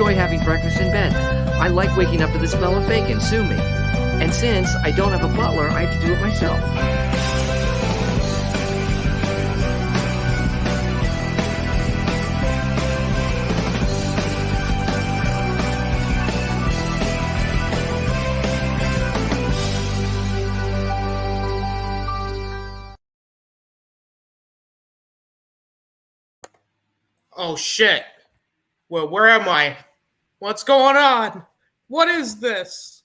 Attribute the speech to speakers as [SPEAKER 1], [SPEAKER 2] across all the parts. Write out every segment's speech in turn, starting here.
[SPEAKER 1] enjoy having breakfast in bed. I like waking up to the smell of bacon. Sue me. And since I don't have a butler, I have to do it myself.
[SPEAKER 2] Oh shit. Well, where am I? What's going on? What is this?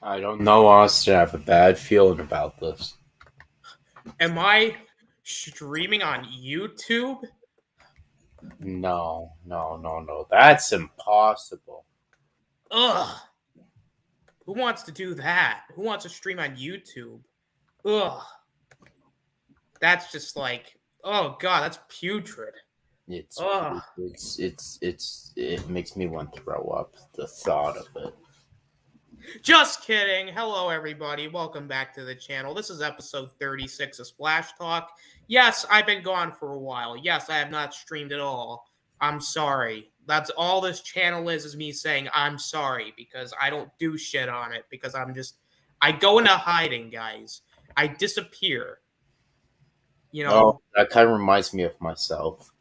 [SPEAKER 3] I don't know, Austin. I have a bad feeling about this.
[SPEAKER 2] Am I streaming on YouTube?
[SPEAKER 3] No. That's impossible.
[SPEAKER 2] Ugh. Who wants to do that? Who wants to stream on YouTube? Ugh. That's just like, oh god, that's putrid.
[SPEAKER 3] It makes me want to throw up, the thought of it.
[SPEAKER 2] Just kidding. Hello, everybody. Welcome back to the channel. This is episode 36 of SplashTalk. Yes, I've been gone for a while. Yes, I have not streamed at all. I'm sorry. That's all this channel is me saying I'm sorry because I don't do shit on it because I go into hiding, guys. I disappear. You know.
[SPEAKER 3] Oh, that kind of reminds me of myself.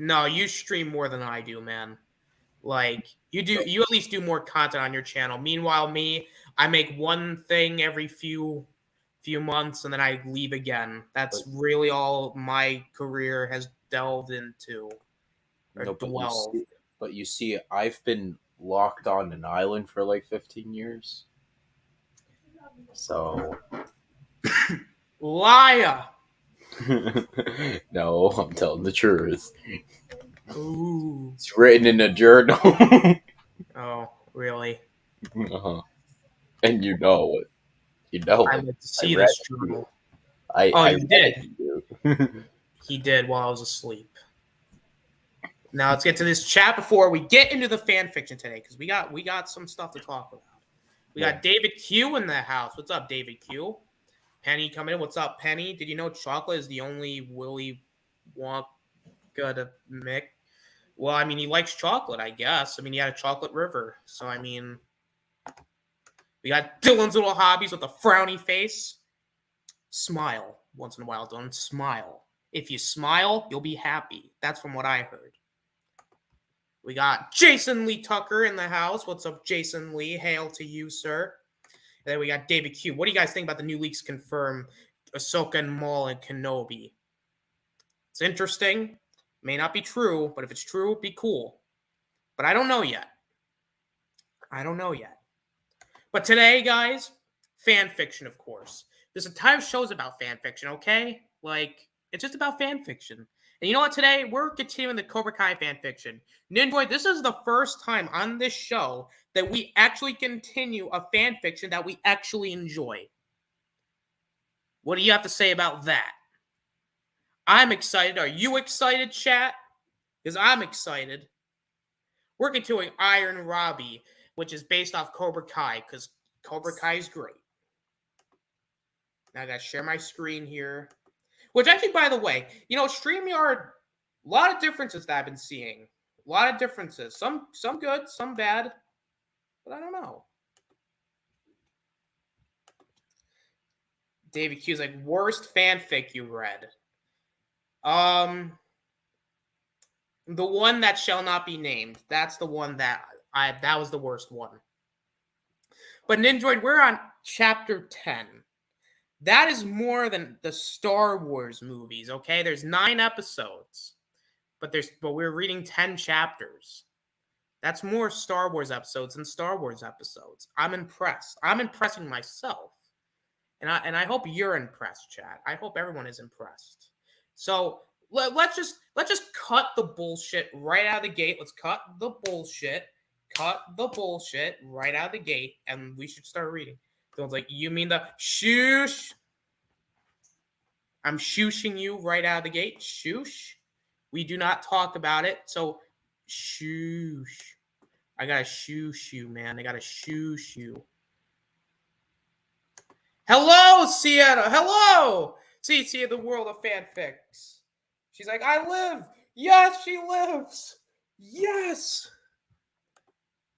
[SPEAKER 2] No, you stream more than I do, man. Like, you at least do more content on your channel. Meanwhile, me, I make one thing every few months and then I leave again. That's really all my career has delved into.
[SPEAKER 3] But you see, I've been locked on an island for like 15 years. So.
[SPEAKER 2] Liar!
[SPEAKER 3] No, I'm telling the truth.
[SPEAKER 2] Ooh.
[SPEAKER 3] It's written in a journal.
[SPEAKER 2] Oh, really?
[SPEAKER 3] Uh-huh. And you know it. You know
[SPEAKER 2] I
[SPEAKER 3] it.
[SPEAKER 2] like to see this journal.
[SPEAKER 3] You
[SPEAKER 2] did. He did while I was asleep. Now let's get to this chat before we get into the fan fiction today, because we got some stuff to talk about. We got David Q in the house. What's up, David Q? Penny coming in. What's up, Penny? Did you know chocolate is the only Willy Wonka to make? Well, I mean, he likes chocolate, I guess. I mean, he had a chocolate river. So, I mean, we got Dylan's little hobbies with a frowny face. Smile once in a while, Dylan. Smile. If you smile, you'll be happy. That's from what I heard. We got Jason Lee Tucker in the house. What's up, Jason Lee? Hail to you, sir. And then we got David Q. What do you guys think about the new leaks confirm Ahsoka and Maul and Kenobi? It's interesting. May not be true, but if it's true, it'd be cool. But I don't know yet. But today, guys, fan fiction, of course. This entire show is about fan fiction, okay? Like, it's just about fan fiction. And you know what? Today, we're continuing the Cobra Kai fan fiction. Ninjoy, this is the first time on this show that we actually continue a fan fiction that we actually enjoy. What do you have to say about that? I'm excited. Are you excited, chat? Because I'm excited. We're continuing Iron Robbie, which is based off Cobra Kai, because Cobra Kai is great. Now I gotta share my screen here. Which actually, by the way, you know, StreamYard, a lot of differences that I've been seeing. A lot of differences. Some good, some bad. But I don't know. David Q's like, worst fanfic you read. The one that shall not be named. That's the one that was the worst one. But Ninjoid, we're on chapter 10. That is more than the Star Wars movies, okay? There's 9 episodes. But we're reading 10 chapters. That's more Star Wars episodes than Star Wars episodes. I'm impressed. I'm impressing myself. And I hope you're impressed, chat. I hope everyone is impressed. So let's just cut the bullshit right out of the gate. Let's cut the bullshit right out of the gate, and we should start reading. Someone's like, you mean the shoosh? I'm shooshing you right out of the gate. Shoosh. We do not talk about it. So shoosh. I gotta shoosh you, man. I gotta shoosh you. Hello, Sienna. Hello. See, the world of fanfics. She's like, I live. Yes, she lives. Yes.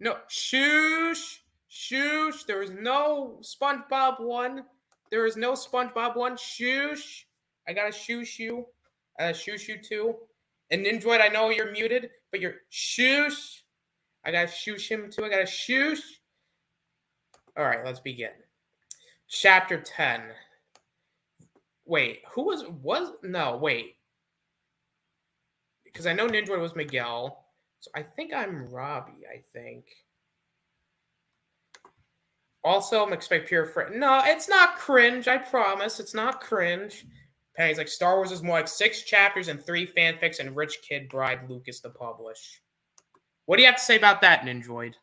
[SPEAKER 2] No, shoosh, shoosh. There is no SpongeBob one. There is no SpongeBob one. Shoosh. I gotta shoosh you. I gotta shoosh you too. And Ninjoid, I know you're muted, but you're shoosh. I gotta shoosh him too. I gotta shoosh. All right, let's begin. Chapter 10. Wait, who was no, wait. Because I know Ninjoid was Miguel. So I think I'm Robbie, I think. Also, I'm expect pure friend. No, it's not cringe, I promise. It's not cringe. Penny's like, Star Wars is more like 6 chapters and 3 fanfics and rich kid bride Lucas to publish. What do you have to say about that, Ninjoid?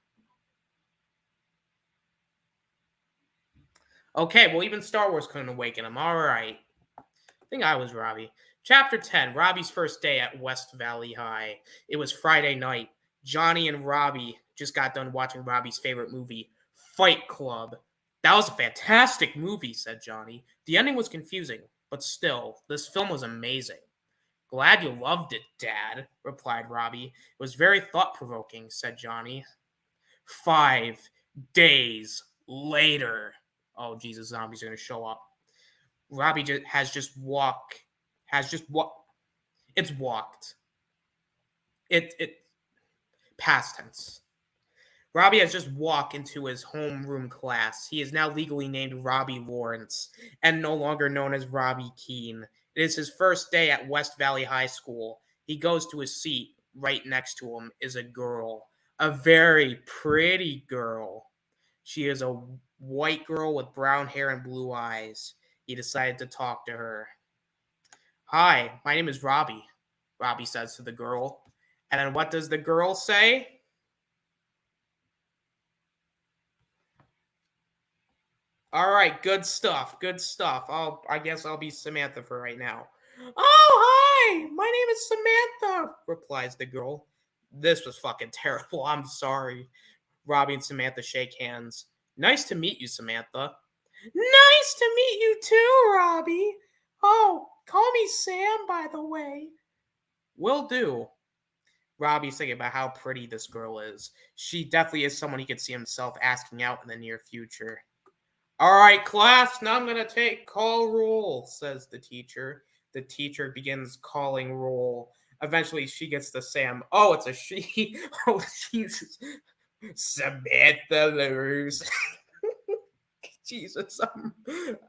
[SPEAKER 2] Okay, well, even Star Wars couldn't awaken him. All right. I think I was Robbie. Chapter 10, Robbie's first day at West Valley High. It was Friday night. Johnny and Robbie just got done watching Robbie's favorite movie, Fight Club. That was a fantastic movie, said Johnny. The ending was confusing, but still, this film was amazing. Glad you loved it, Dad, replied Robbie. It was very thought-provoking, said Johnny. 5 days later. Oh, Jesus, zombies are going to show up. Robbie it's walked. Past tense. Robbie has just walked into his homeroom class. He is now legally named Robbie Lawrence and no longer known as Robbie Keene. It is his first day at West Valley High School. He goes to his seat. Right next to him is a girl, a very pretty girl. She is a white girl with brown hair and blue eyes. He decided to talk to her. Hi, my name is Robbie, Robbie says to the girl. And then what does the girl say? All right, good stuff, good stuff. I guess I'll be Samantha for right now. Oh, hi, my name is Samantha, replies the girl. This was fucking terrible, I'm sorry. Robbie and Samantha shake hands. Nice to meet you, Samantha. Nice to meet you too, Robbie. Oh, call me Sam, by the way. Will do. Robbie's thinking about how pretty this girl is. She definitely is someone he could see himself asking out in the near future. All right, class, now I'm going to take call roll, says the teacher. The teacher begins calling roll. Eventually, she gets to Sam. Oh, it's a she. Oh, Jesus. Samantha LaRousse. Jesus,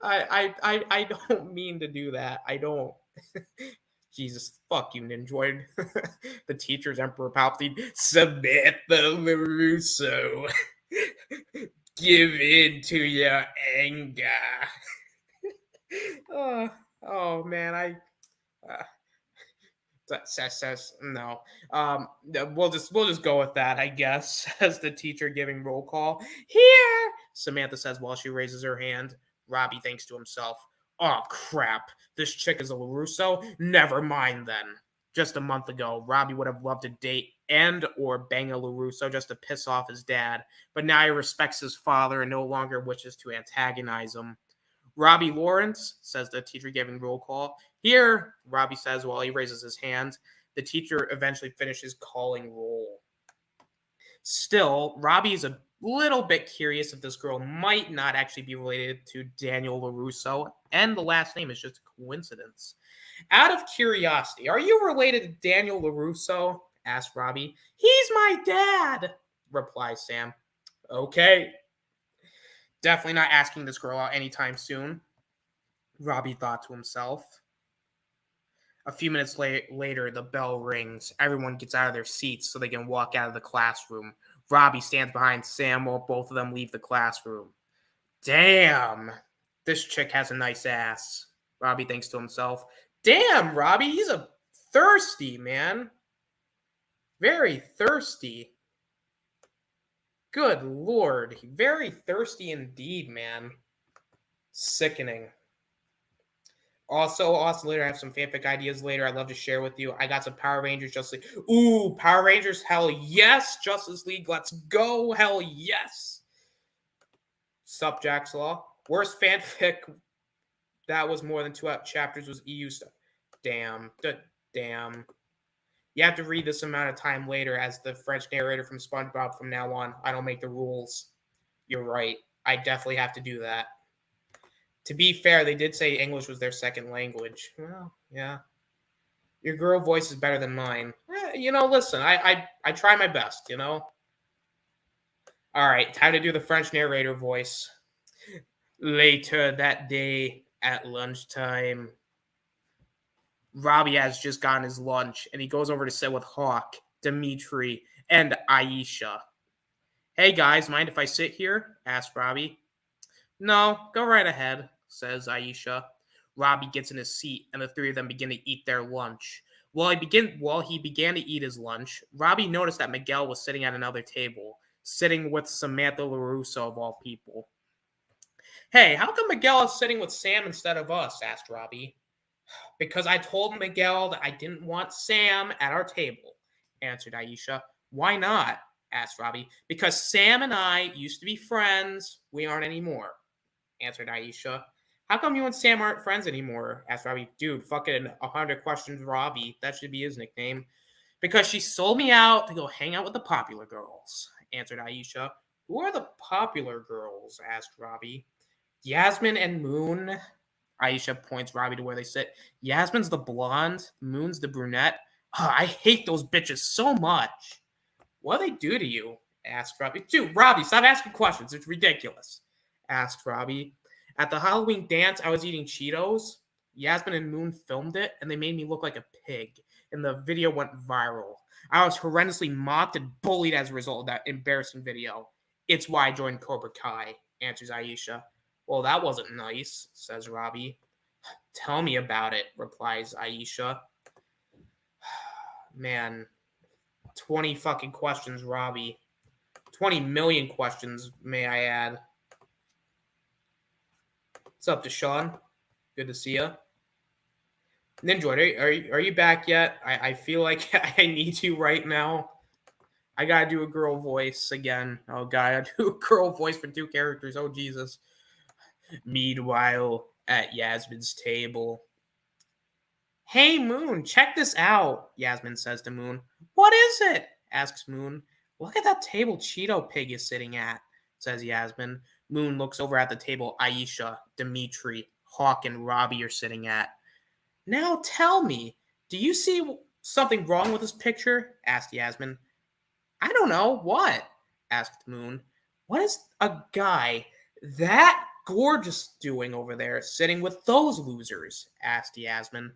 [SPEAKER 2] I don't mean to do that. I don't. Jesus, fuck you, Ninjoid. The teacher's Emperor Palpatine. Samantha LaRusso. Give in to your anger. Oh man, says no. We'll just go with that, I guess. Says the teacher, giving roll call. Here, Samantha says while she raises her hand. Robbie thinks to himself, "Oh crap! This chick is a LaRusso. Never mind then." Just a month ago, Robbie would have loved to date and or bang a LaRusso just to piss off his dad, but now he respects his father and no longer wishes to antagonize him. Robbie Lawrence, says the teacher, giving roll call. Here, Robbie says while he raises his hand. The teacher eventually finishes calling roll. Still, Robbie is a little bit curious if this girl might not actually be related to Daniel LaRusso, and the last name is just a coincidence. Out of curiosity, are you related to Daniel LaRusso? Asks Robbie. He's my dad, replies Sam. Okay. Definitely not asking this girl out anytime soon, Robbie thought to himself. A few minutes later, the bell rings. Everyone gets out of their seats so they can walk out of the classroom. Robbie stands behind Sam while both of them leave the classroom. Damn, this chick has a nice ass, Robbie thinks to himself. Damn, Robbie, he's a thirsty, man. Very thirsty. Good lord. Very thirsty indeed, man. Sickening. Also later, I have some fanfic ideas later I'd love to share with you. I got some Power Rangers Justice League. Ooh, Power Rangers, hell yes. Justice League, let's go. Hell yes. Sup, Jack's Law. Worst fanfic that was more than 2 chapters was EU stuff. Damn. You have to read this amount of time later as the French narrator from SpongeBob from now on. I don't make the rules. You're right. I definitely have to do that. To be fair, they did say English was their second language. Well, yeah. Your girl voice is better than mine. Listen, I try my best, All right, time to do the French narrator voice. Later that day at lunchtime, Robbie has just gotten his lunch, and he goes over to sit with Hawk, Dimitri, and Aisha. Hey guys, mind if I sit here? Asks Robbie. No, go right ahead, says Aisha. Robbie gets in his seat, and the three of them begin to eat their lunch. While he began to eat his lunch, Robbie noticed that Miguel was sitting at another table, sitting with Samantha LaRusso of all people. Hey, how come Miguel is sitting with Sam instead of us? Asked Robbie. Because I told Miguel that I didn't want Sam at our table, answered Aisha. Why not? Asked Robbie. Because Sam and I used to be friends. We aren't anymore, answered Aisha. How come you and Sam aren't friends anymore? Asked Robbie. Dude, fucking 100 questions Robbie. That should be his nickname. Because she sold me out to go hang out with the popular girls, answered Aisha. Who are the popular girls? Asked Robbie. Yasmin and Moon. Aisha points Robbie to where they sit. Yasmin's the blonde, Moon's the brunette. Oh, I hate those bitches so much. What do they do to you? Asked Robbie. Dude, Robbie, stop asking questions. It's ridiculous. Asked Robbie. At the Halloween dance, I was eating Cheetos. Yasmin and Moon filmed it, and they made me look like a pig. And the video went viral. I was horrendously mocked and bullied as a result of that embarrassing video. It's why I joined Cobra Kai, answers Aisha. Well, that wasn't nice, says Robbie. Tell me about it, replies Aisha. Man, 20 fucking questions, Robbie. 20 million questions, may I add. What's up, Deshaun? Good to see you. Ninjoid, are you back yet? I feel like I need you right now. I gotta do a girl voice again. Oh, God, I do a girl voice for 2 characters. Oh, Jesus. Meanwhile, at Yasmin's table. Hey, Moon, check this out, Yasmin says to Moon. What is it? Asks Moon. Look at that table Cheeto Pig is sitting at, says Yasmin. Moon looks over at the table Aisha, Dimitri, Hawk, and Robbie are sitting at. Now tell me, do you see something wrong with this picture? Asked Yasmin. I don't know. What? Asked Moon. What is a guy that gorgeous doing over there sitting with those losers? Asked Yasmin.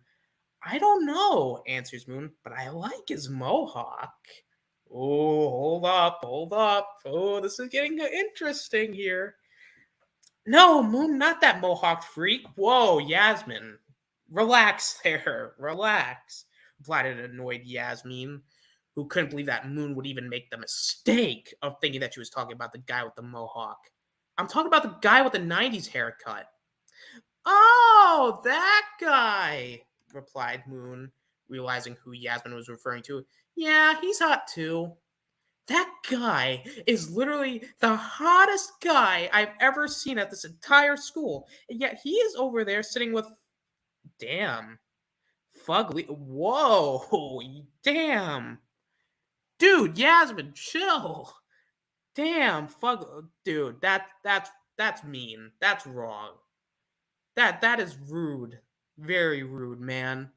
[SPEAKER 2] I don't know, answers Moon, but I like his mohawk. Oh, hold up. Oh, this is getting interesting here. No, Moon, not that mohawk freak. Whoa, Yasmin. Relax there. Relax, replied an annoyed Yasmin, who couldn't believe that Moon would even make the mistake of thinking that she was talking about the guy with the mohawk. I'm talking about the guy with the 90s haircut. Oh, that guy, replied Moon, realizing who Yasmin was referring to. Yeah, he's hot too. That guy is literally the hottest guy I've ever seen at this entire school. And yet he is over there sitting with... Damn. Fugly. Whoa. Damn. Dude, Yasmin, chill. Damn, Fug. Dude, that's mean. That's wrong. That is rude. Very rude, man.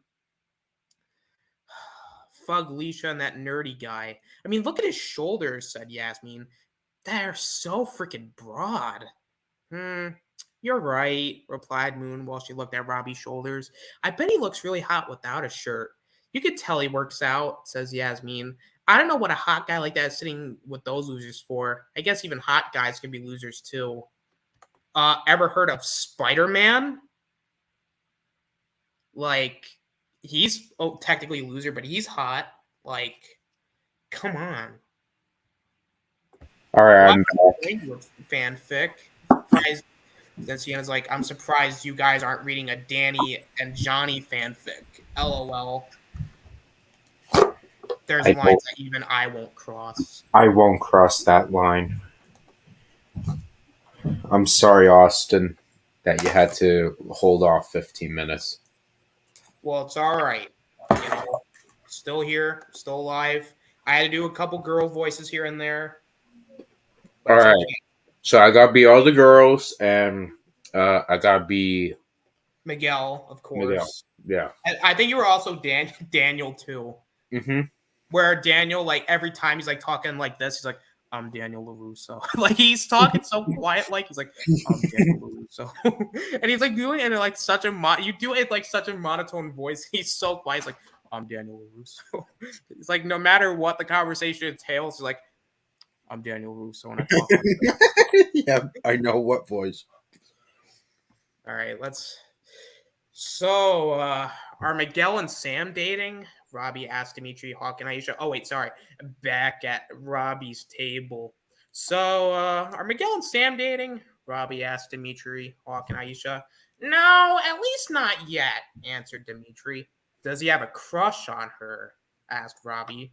[SPEAKER 2] Fuglisha and that nerdy guy. I mean, look at his shoulders, said Yasmin. They're so freaking broad. You're right, replied Moon while she looked at Robbie's shoulders. I bet he looks really hot without a shirt. You could tell he works out, says Yasmin. I don't know what a hot guy like that is sitting with those losers for. I guess even hot guys can be losers too. Ever heard of Spider-Man? Like, he's technically a loser, but he's hot. Like, come on.
[SPEAKER 3] All right, I'm back.
[SPEAKER 2] Fanfic. Then Sienna's like, I'm surprised you guys aren't reading a Danny and Johnny fanfic. LOL. There's lines that even I won't cross.
[SPEAKER 3] I won't cross that line. I'm sorry, Austin, that you had to hold off 15 minutes.
[SPEAKER 2] Well, it's all right. Still here, still alive. I had to do a couple girl voices here and there, but
[SPEAKER 3] All
[SPEAKER 2] it's
[SPEAKER 3] right.
[SPEAKER 2] okay.
[SPEAKER 3] So I gotta be all the girls, and I gotta be
[SPEAKER 2] Miguel, of
[SPEAKER 3] Miguel.
[SPEAKER 2] course.
[SPEAKER 3] Yeah.
[SPEAKER 2] And I think you were also Daniel too.
[SPEAKER 3] Mm-hmm.
[SPEAKER 2] Where Daniel, like every time he's like talking like this, he's like, "I'm Daniel LaRusso." Like he's talking so quiet, like he's like, "I'm Daniel LaRusso," and he's like doing it in like such a you do it like such a monotone voice. He's so quiet. He's like, "I'm Daniel LaRusso." It's like no matter what the conversation entails, he's like, "I'm Daniel LaRusso," and I talk like this.
[SPEAKER 3] Yeah, I know what voice.
[SPEAKER 2] All right, let's. So, are Miguel and Sam dating? Robbie asked Dimitri, Hawk, and Aisha. Oh, wait, sorry. Back at Robbie's table. So, are Miguel and Sam dating? Robbie asked Dimitri, Hawk, and Aisha. No, at least not yet, answered Dimitri. Does he have a crush on her? Asked Robbie.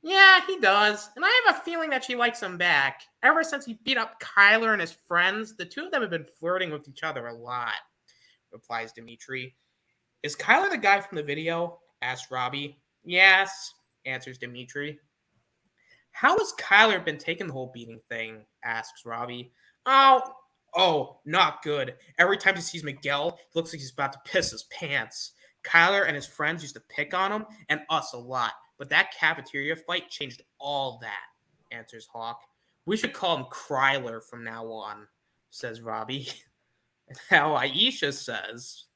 [SPEAKER 2] Yeah, he does. And I have a feeling that she likes him back. Ever since he beat up Kyler and his friends, the two of them have been flirting with each other a lot, replies Dimitri. Is Kyler the guy from the video? Asks Robbie. Yes, answers Dimitri. How has Kyler been taking the whole beating thing? Asks Robbie. Not good. Every time he sees Miguel, he looks like he's about to piss his pants. Kyler and his friends used to pick on him and us a lot, but that cafeteria fight changed all that, answers Hawk. We should call him Kryler from now on, says Robbie. And now Aisha says,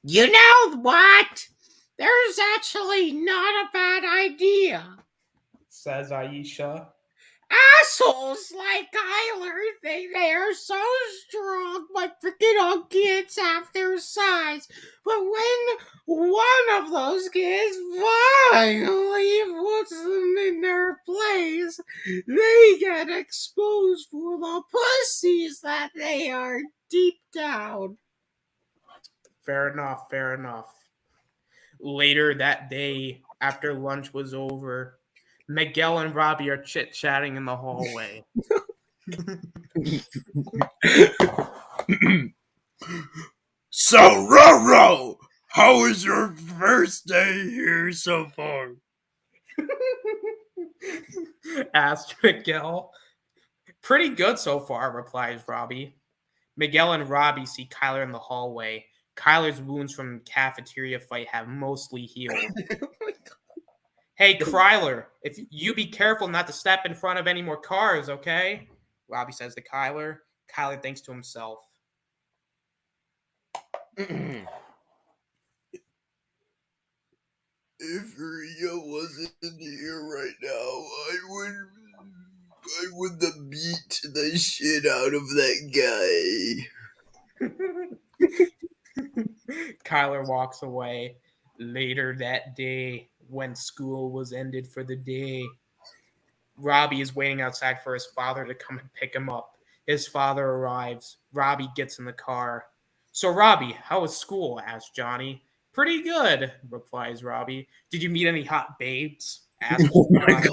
[SPEAKER 4] You know what? There's actually not a bad idea.
[SPEAKER 2] says Aisha.
[SPEAKER 4] Assholes like Kyler think they are so strong, but freaking all kids have their size. But when one of those kids finally puts them in their place, they get exposed for the pussies that they are deep down.
[SPEAKER 2] Fair enough, fair enough. Later that day, after lunch was over, Miguel and Robbie are chit-chatting in the hallway.
[SPEAKER 3] So, Roro, how was your first day here so far?
[SPEAKER 2] Asked Miguel. Pretty good so far, replies Robbie. Miguel and Robbie see Kyler in the hallway. Kyler's wounds from the cafeteria fight have mostly healed. Hey, Kryler, if you be careful not to step in front of any more cars, okay? Robbie says to Kyler. Kyler thinks to himself.
[SPEAKER 3] If Ria wasn't here right now, I would have beat the shit out of that guy.
[SPEAKER 2] Kyler walks away. Later that day, when school was ended for the day, Robbie is waiting outside for his father to come and pick him up. His father arrives. Robbie gets in the car. So, Robbie, how was school? Asks Johnny. Pretty good, replies Robbie. Did you meet any hot babes? Asks Johnny.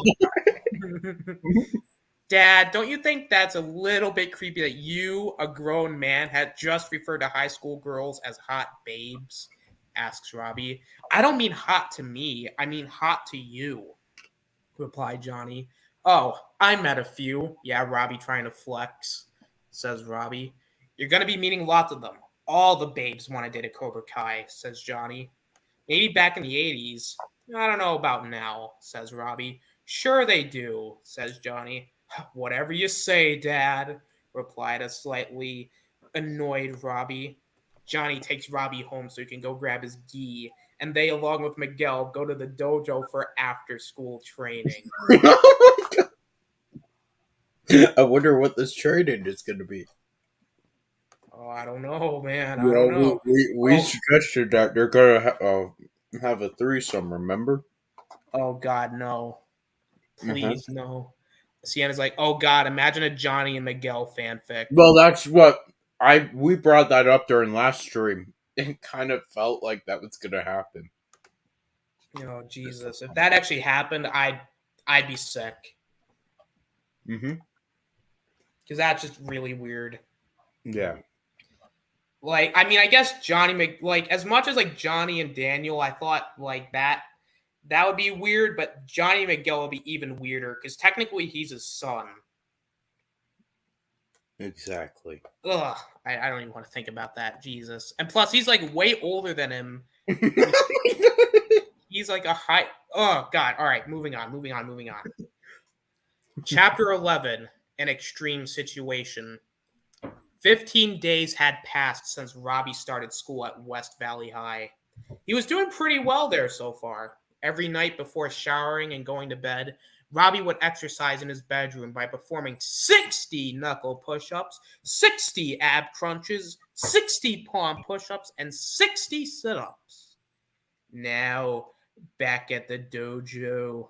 [SPEAKER 2] Dad, don't you think that's a little bit creepy that you, a grown man, had just referred to high school girls as hot babes? Asks Robbie. I don't mean hot to me. I mean hot to you, replied Johnny. Oh, I met a few. Yeah, Robbie trying to flex, says Robbie. You're going to be meeting lots of them. All the babes want to date a Cobra Kai, says Johnny. Maybe back in the 80s. I don't know about now, says Robbie. Sure they do, says Johnny. Whatever you say, Dad, replied a slightly annoyed Robbie. Johnny takes Robbie home so he can go grab his gi, and they, along with Miguel, go to the dojo for after-school training.
[SPEAKER 3] I wonder what this training is going to be.
[SPEAKER 2] Oh, I don't know, man. I don't know.
[SPEAKER 3] We suggested that they're going to have a threesome, remember?
[SPEAKER 2] Oh, God, no. Please, no. Sienna's like, oh, God, imagine a Johnny and Miguel fanfic.
[SPEAKER 3] Well, that's what we brought that up during last stream. It kind of felt like that was going to happen.
[SPEAKER 2] Oh, Jesus. If that actually happened, I'd be sick.
[SPEAKER 3] Mm-hmm.
[SPEAKER 2] Because that's just really weird.
[SPEAKER 3] Yeah.
[SPEAKER 2] Like, I mean, I guess like, as much as, like, Johnny and Daniel, I thought, like, that would be weird, but Johnny Miguel would be even weirder, because technically he's his son.
[SPEAKER 3] Exactly.
[SPEAKER 2] Ugh, I don't even want to think about that, Jesus. And plus, he's, like, way older than him. He's, like, a high... Oh, God. All right, moving on. Chapter 11, An Extreme Situation. 15 days had passed since Robbie started school at West Valley High. He was doing pretty well there so far. Every night before showering and going to bed, Robbie would exercise in his bedroom by performing 60 knuckle push-ups, 60 ab crunches, 60 palm push-ups, and 60 sit-ups. Now, back at the dojo.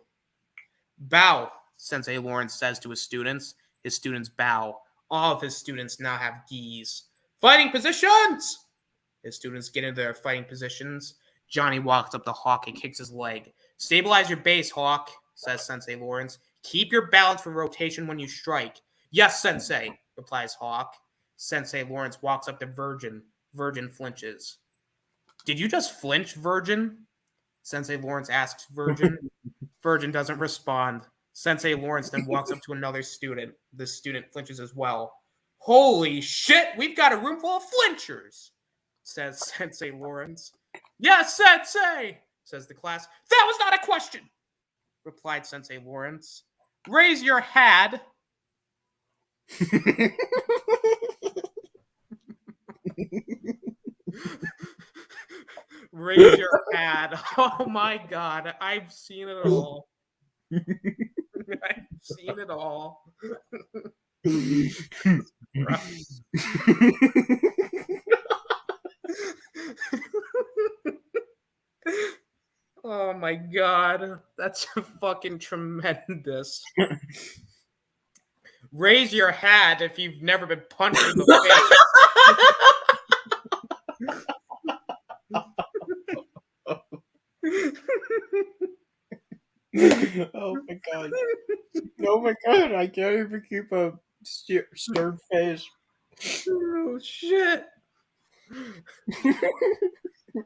[SPEAKER 2] Bow, Sensei Lawrence says to his students. His students bow. All of his students now have gis. Fighting positions! His students get into their fighting positions. Johnny walks up to Hawk and kicks his leg. Stabilize your base, Hawk, says Sensei Lawrence. Keep your balance for rotation when you strike. Yes, Sensei, replies Hawk. Sensei Lawrence walks up to Virgin. Virgin flinches. Did you just flinch, Virgin? Sensei Lawrence asks Virgin. Virgin doesn't respond. Sensei Lawrence then walks up to another student. The student flinches as well. Holy shit, we've got a room full of flinchers, says Sensei Lawrence. Yes, Sensei, says the class. That was not a question, replied Sensei Lawrence. Raise your hand. Raise your hand. Oh my God, I've seen it all. I've seen it all. Oh my God, that's fucking tremendous. Raise your hand if you've never been punched in the face.
[SPEAKER 3] Oh my god. Oh my god, I can't even keep a stern face.
[SPEAKER 2] Oh shit.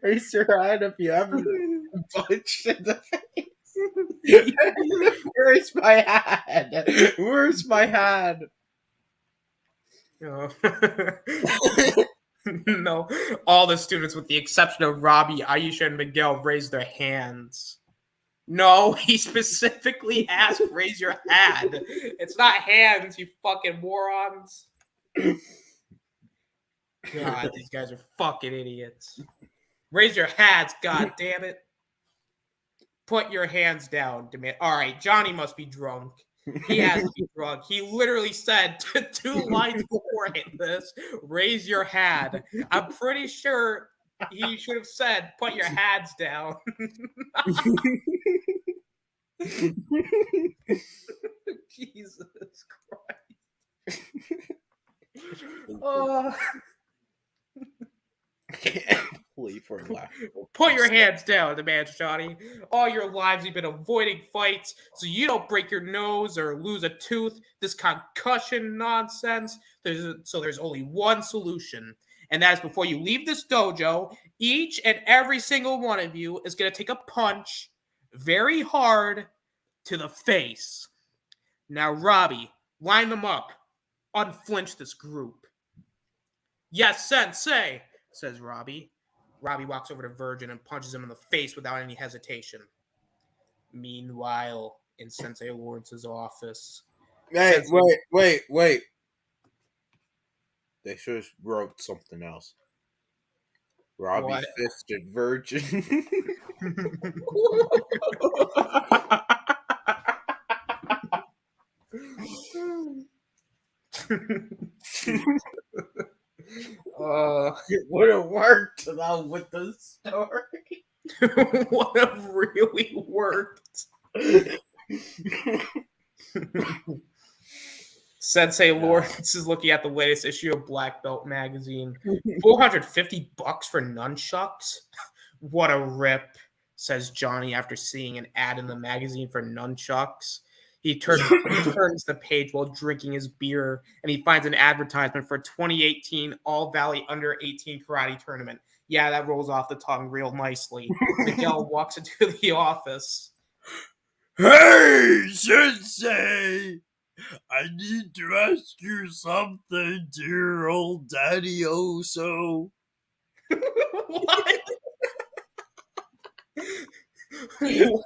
[SPEAKER 3] Raise your hand if you haven't been punched in the face. Where's my hand? Where's my hand?
[SPEAKER 2] Oh. No, all the students, with the exception of Robbie, Aisha, and Miguel, raised their hands. No, he specifically asked, raise your hand. It's not hands, you fucking morons. God, these guys are fucking idiots. Raise your hands, god damn it. Put your hands down, demand. All right, Johnny must be drunk. He has to be drunk. He literally said 2 lines before this, raise your hand. I'm pretty sure he should have said, put your hands down. Jesus Christ. Oh.
[SPEAKER 3] For
[SPEAKER 2] Put your hands down, demands Johnny. All your lives you've been avoiding fights so you don't break your nose or lose a tooth. This concussion nonsense. There's only one solution. And that is, before you leave this dojo, each and every single one of you is going to take a punch very hard to the face. Now, Robbie, line them up. Unflinch this group. Yes, Sensei, says Robbie. Robbie walks over to Virgin and punches him in the face without any hesitation. Meanwhile, in Sensei Lawrence's office...
[SPEAKER 3] Hey, wait. They should have wrote something else. Robbie
[SPEAKER 2] What?
[SPEAKER 3] fisted Virgin. It would have worked though with the story.
[SPEAKER 2] Would have really worked. Sensei Lawrence is looking at the latest issue of Black Belt magazine. $450 for nunchucks? What a rip, says Johnny after seeing an ad in the magazine for nunchucks. He turns the page while drinking his beer, and he finds an advertisement for 2018 All Valley Under 18 Karate Tournament. Yeah, that rolls off the tongue real nicely. Miguel walks into the office.
[SPEAKER 3] Hey, Sensei! I need to ask you something, dear old Daddy Oso.
[SPEAKER 2] What?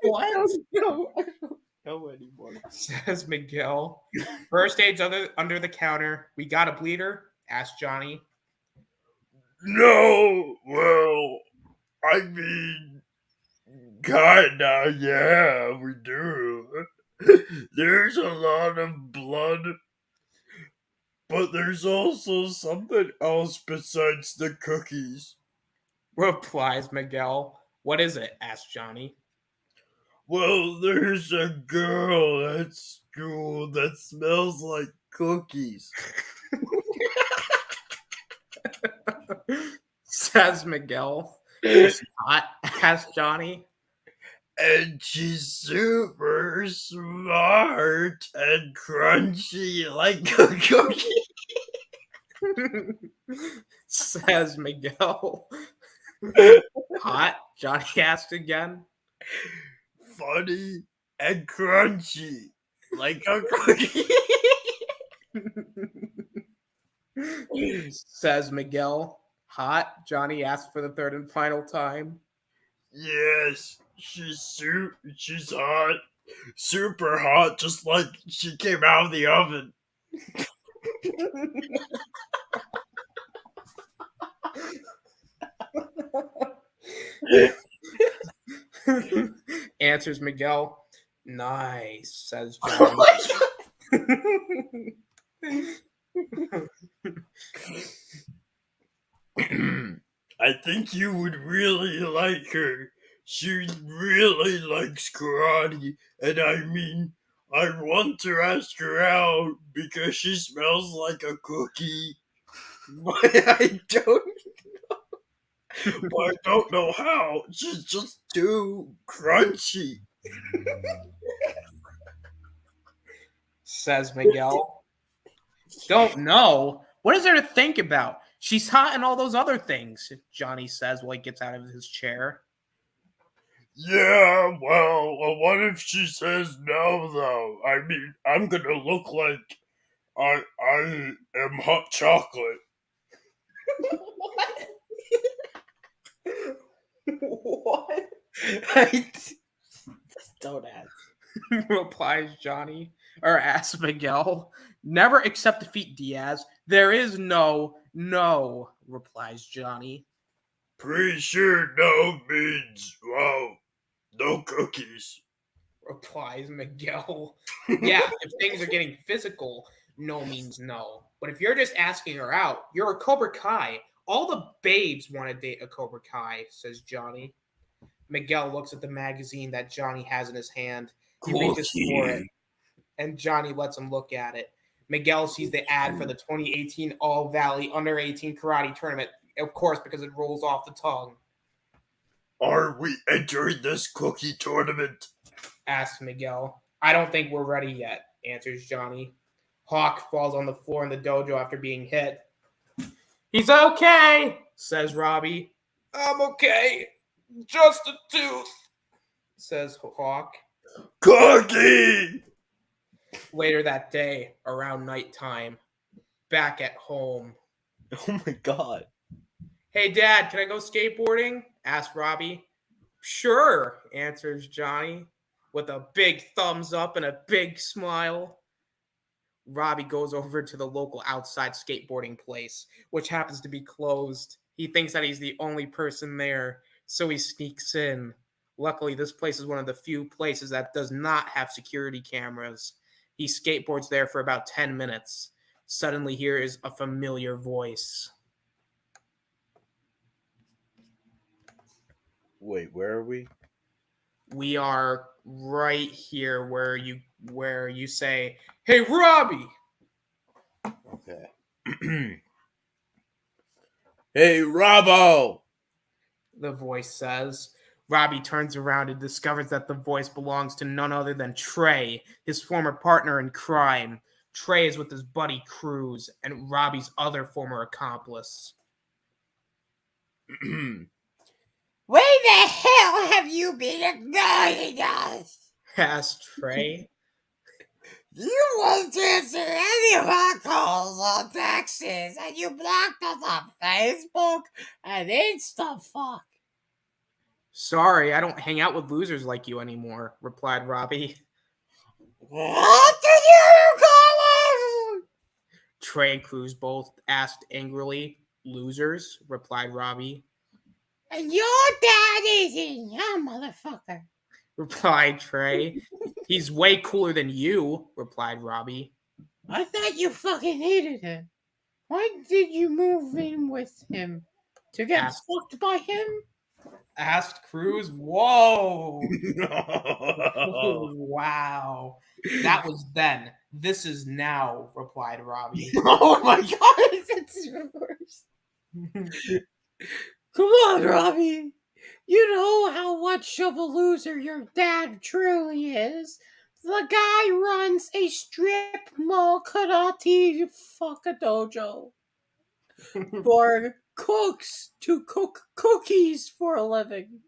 [SPEAKER 2] What?
[SPEAKER 3] No, I don't know anymore.
[SPEAKER 2] Says Miguel. First aid's under the counter. We got a bleeder? Asked Johnny.
[SPEAKER 3] No, well, I mean, kinda, yeah, we do. There's a lot of blood, but there's also something else besides the cookies.
[SPEAKER 2] Replies Miguel. What is it? Asked Johnny.
[SPEAKER 3] Well, there's a girl at school that smells like cookies.
[SPEAKER 2] Says Miguel. Is she hot? Asked Johnny.
[SPEAKER 3] And she's super smart and crunchy like a cookie.
[SPEAKER 2] Says Miguel. Hot? Johnny asked again.
[SPEAKER 3] Funny and crunchy like a cookie.
[SPEAKER 2] Says Miguel. Hot? Johnny asked for the third and final time.
[SPEAKER 3] Yes, she's hot. Super hot, just like she came out of the oven.
[SPEAKER 2] Answers Miguel. Nice, says Johnny.
[SPEAKER 3] I think you would really like her. She really likes karate, and I mean, I want to ask her out because she smells like a cookie. But I don't know how. She's just too crunchy.
[SPEAKER 2] Says Miguel. Don't know. What is there to think about? She's hot and all those other things, Johnny says while he gets out of his chair.
[SPEAKER 3] Yeah, well, what if she says no, though? I mean, I'm gonna look like I am hot chocolate.
[SPEAKER 2] What?
[SPEAKER 3] Don't ask.
[SPEAKER 2] Replies Johnny, or asks Miguel. Never accept defeat, Diaz. There is no, replies Johnny.
[SPEAKER 3] Pretty sure no means, wow, no cookies.
[SPEAKER 2] Replies Miguel. Yeah, if things are getting physical, no means no. But if you're just asking her out, you're a Cobra Kai. All the babes want to date a Cobra Kai, says Johnny. Miguel looks at the magazine that Johnny has in his hand. He reaches for it, and Johnny lets him look at it. Miguel sees the ad for the 2018 All Valley Under 18 Karate Tournament, of course, because it rolls off the tongue.
[SPEAKER 3] Are we entering this cookie tournament?
[SPEAKER 2] Asks Miguel. I don't think we're ready yet, answers Johnny. Hawk falls on the floor in the dojo after being hit. He's okay, says Robbie. I'm okay. Just a tooth, says Hawk.
[SPEAKER 3] Cookie!
[SPEAKER 2] Later that day, around nighttime, back at home.
[SPEAKER 3] Oh my god.
[SPEAKER 2] Hey, Dad, can I go skateboarding? Asks Robbie. Sure, answers Johnny, with a big thumbs up and a big smile. Robbie goes over to the local outside skateboarding place, which happens to be closed. He thinks that he's the only person there, so he sneaks in. Luckily, this place is one of the few places that does not have security cameras. He skateboards there for about 10 minutes. Suddenly, hears a familiar voice.
[SPEAKER 3] Wait, where are we?
[SPEAKER 2] We are right here where you say, "Hey, Robbie!"
[SPEAKER 3] Okay. Hey, Robbo!
[SPEAKER 2] The voice says. Robbie turns around and discovers that the voice belongs to none other than Trey, his former partner in crime. Trey is with his buddy Cruz and Robbie's other former accomplice.
[SPEAKER 4] Where the hell have you been ignoring us?
[SPEAKER 2] Asked Trey.
[SPEAKER 4] You won't answer any of our calls or texts, and you blocked us on Facebook and Instafuck.
[SPEAKER 2] Sorry, I don't hang out with losers like you anymore, replied Robbie.
[SPEAKER 4] What did you call us?
[SPEAKER 2] Trey and Cruz both asked angrily. Losers, replied Robbie.
[SPEAKER 4] And your dad isn't, yeah, motherfucker.
[SPEAKER 2] Replied Trey. He's way cooler than you, replied Robbie.
[SPEAKER 4] I thought you fucking hated him. Why did you move in with him? To get fucked by him?
[SPEAKER 2] Asked Cruz. Whoa. Wow. That was then. This is now, replied Robbie.
[SPEAKER 4] Oh my god, that's worse. Come on, Robbie. You know how much of a loser your dad truly is. The guy runs a strip mall karate fuck a dojo. For cooks to cook cookies for a living.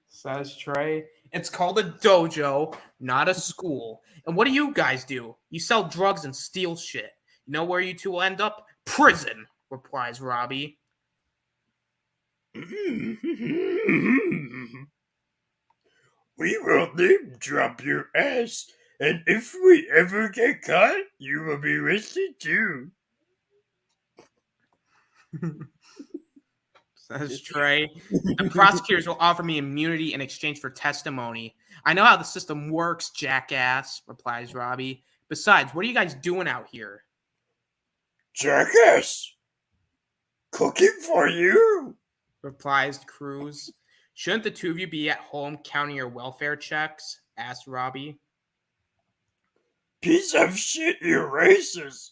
[SPEAKER 2] Says Trey. It's called a dojo, not a school. And what do you guys do? You sell drugs and steal shit. You know where you two will end up? Prison, replies Robbie.
[SPEAKER 3] We will name drop your ass, and if we ever get caught, you will be arrested too.
[SPEAKER 2] Says Trey. The prosecutors will offer me immunity in exchange for testimony. I know how the system works, jackass, replies Robbie. Besides, what are you guys doing out here?
[SPEAKER 3] Jackass! Cooking for you!
[SPEAKER 2] Replies Cruz. Shouldn't the two of you be at home counting your welfare checks? Asked Robbie.
[SPEAKER 3] Piece of shit, you're racist!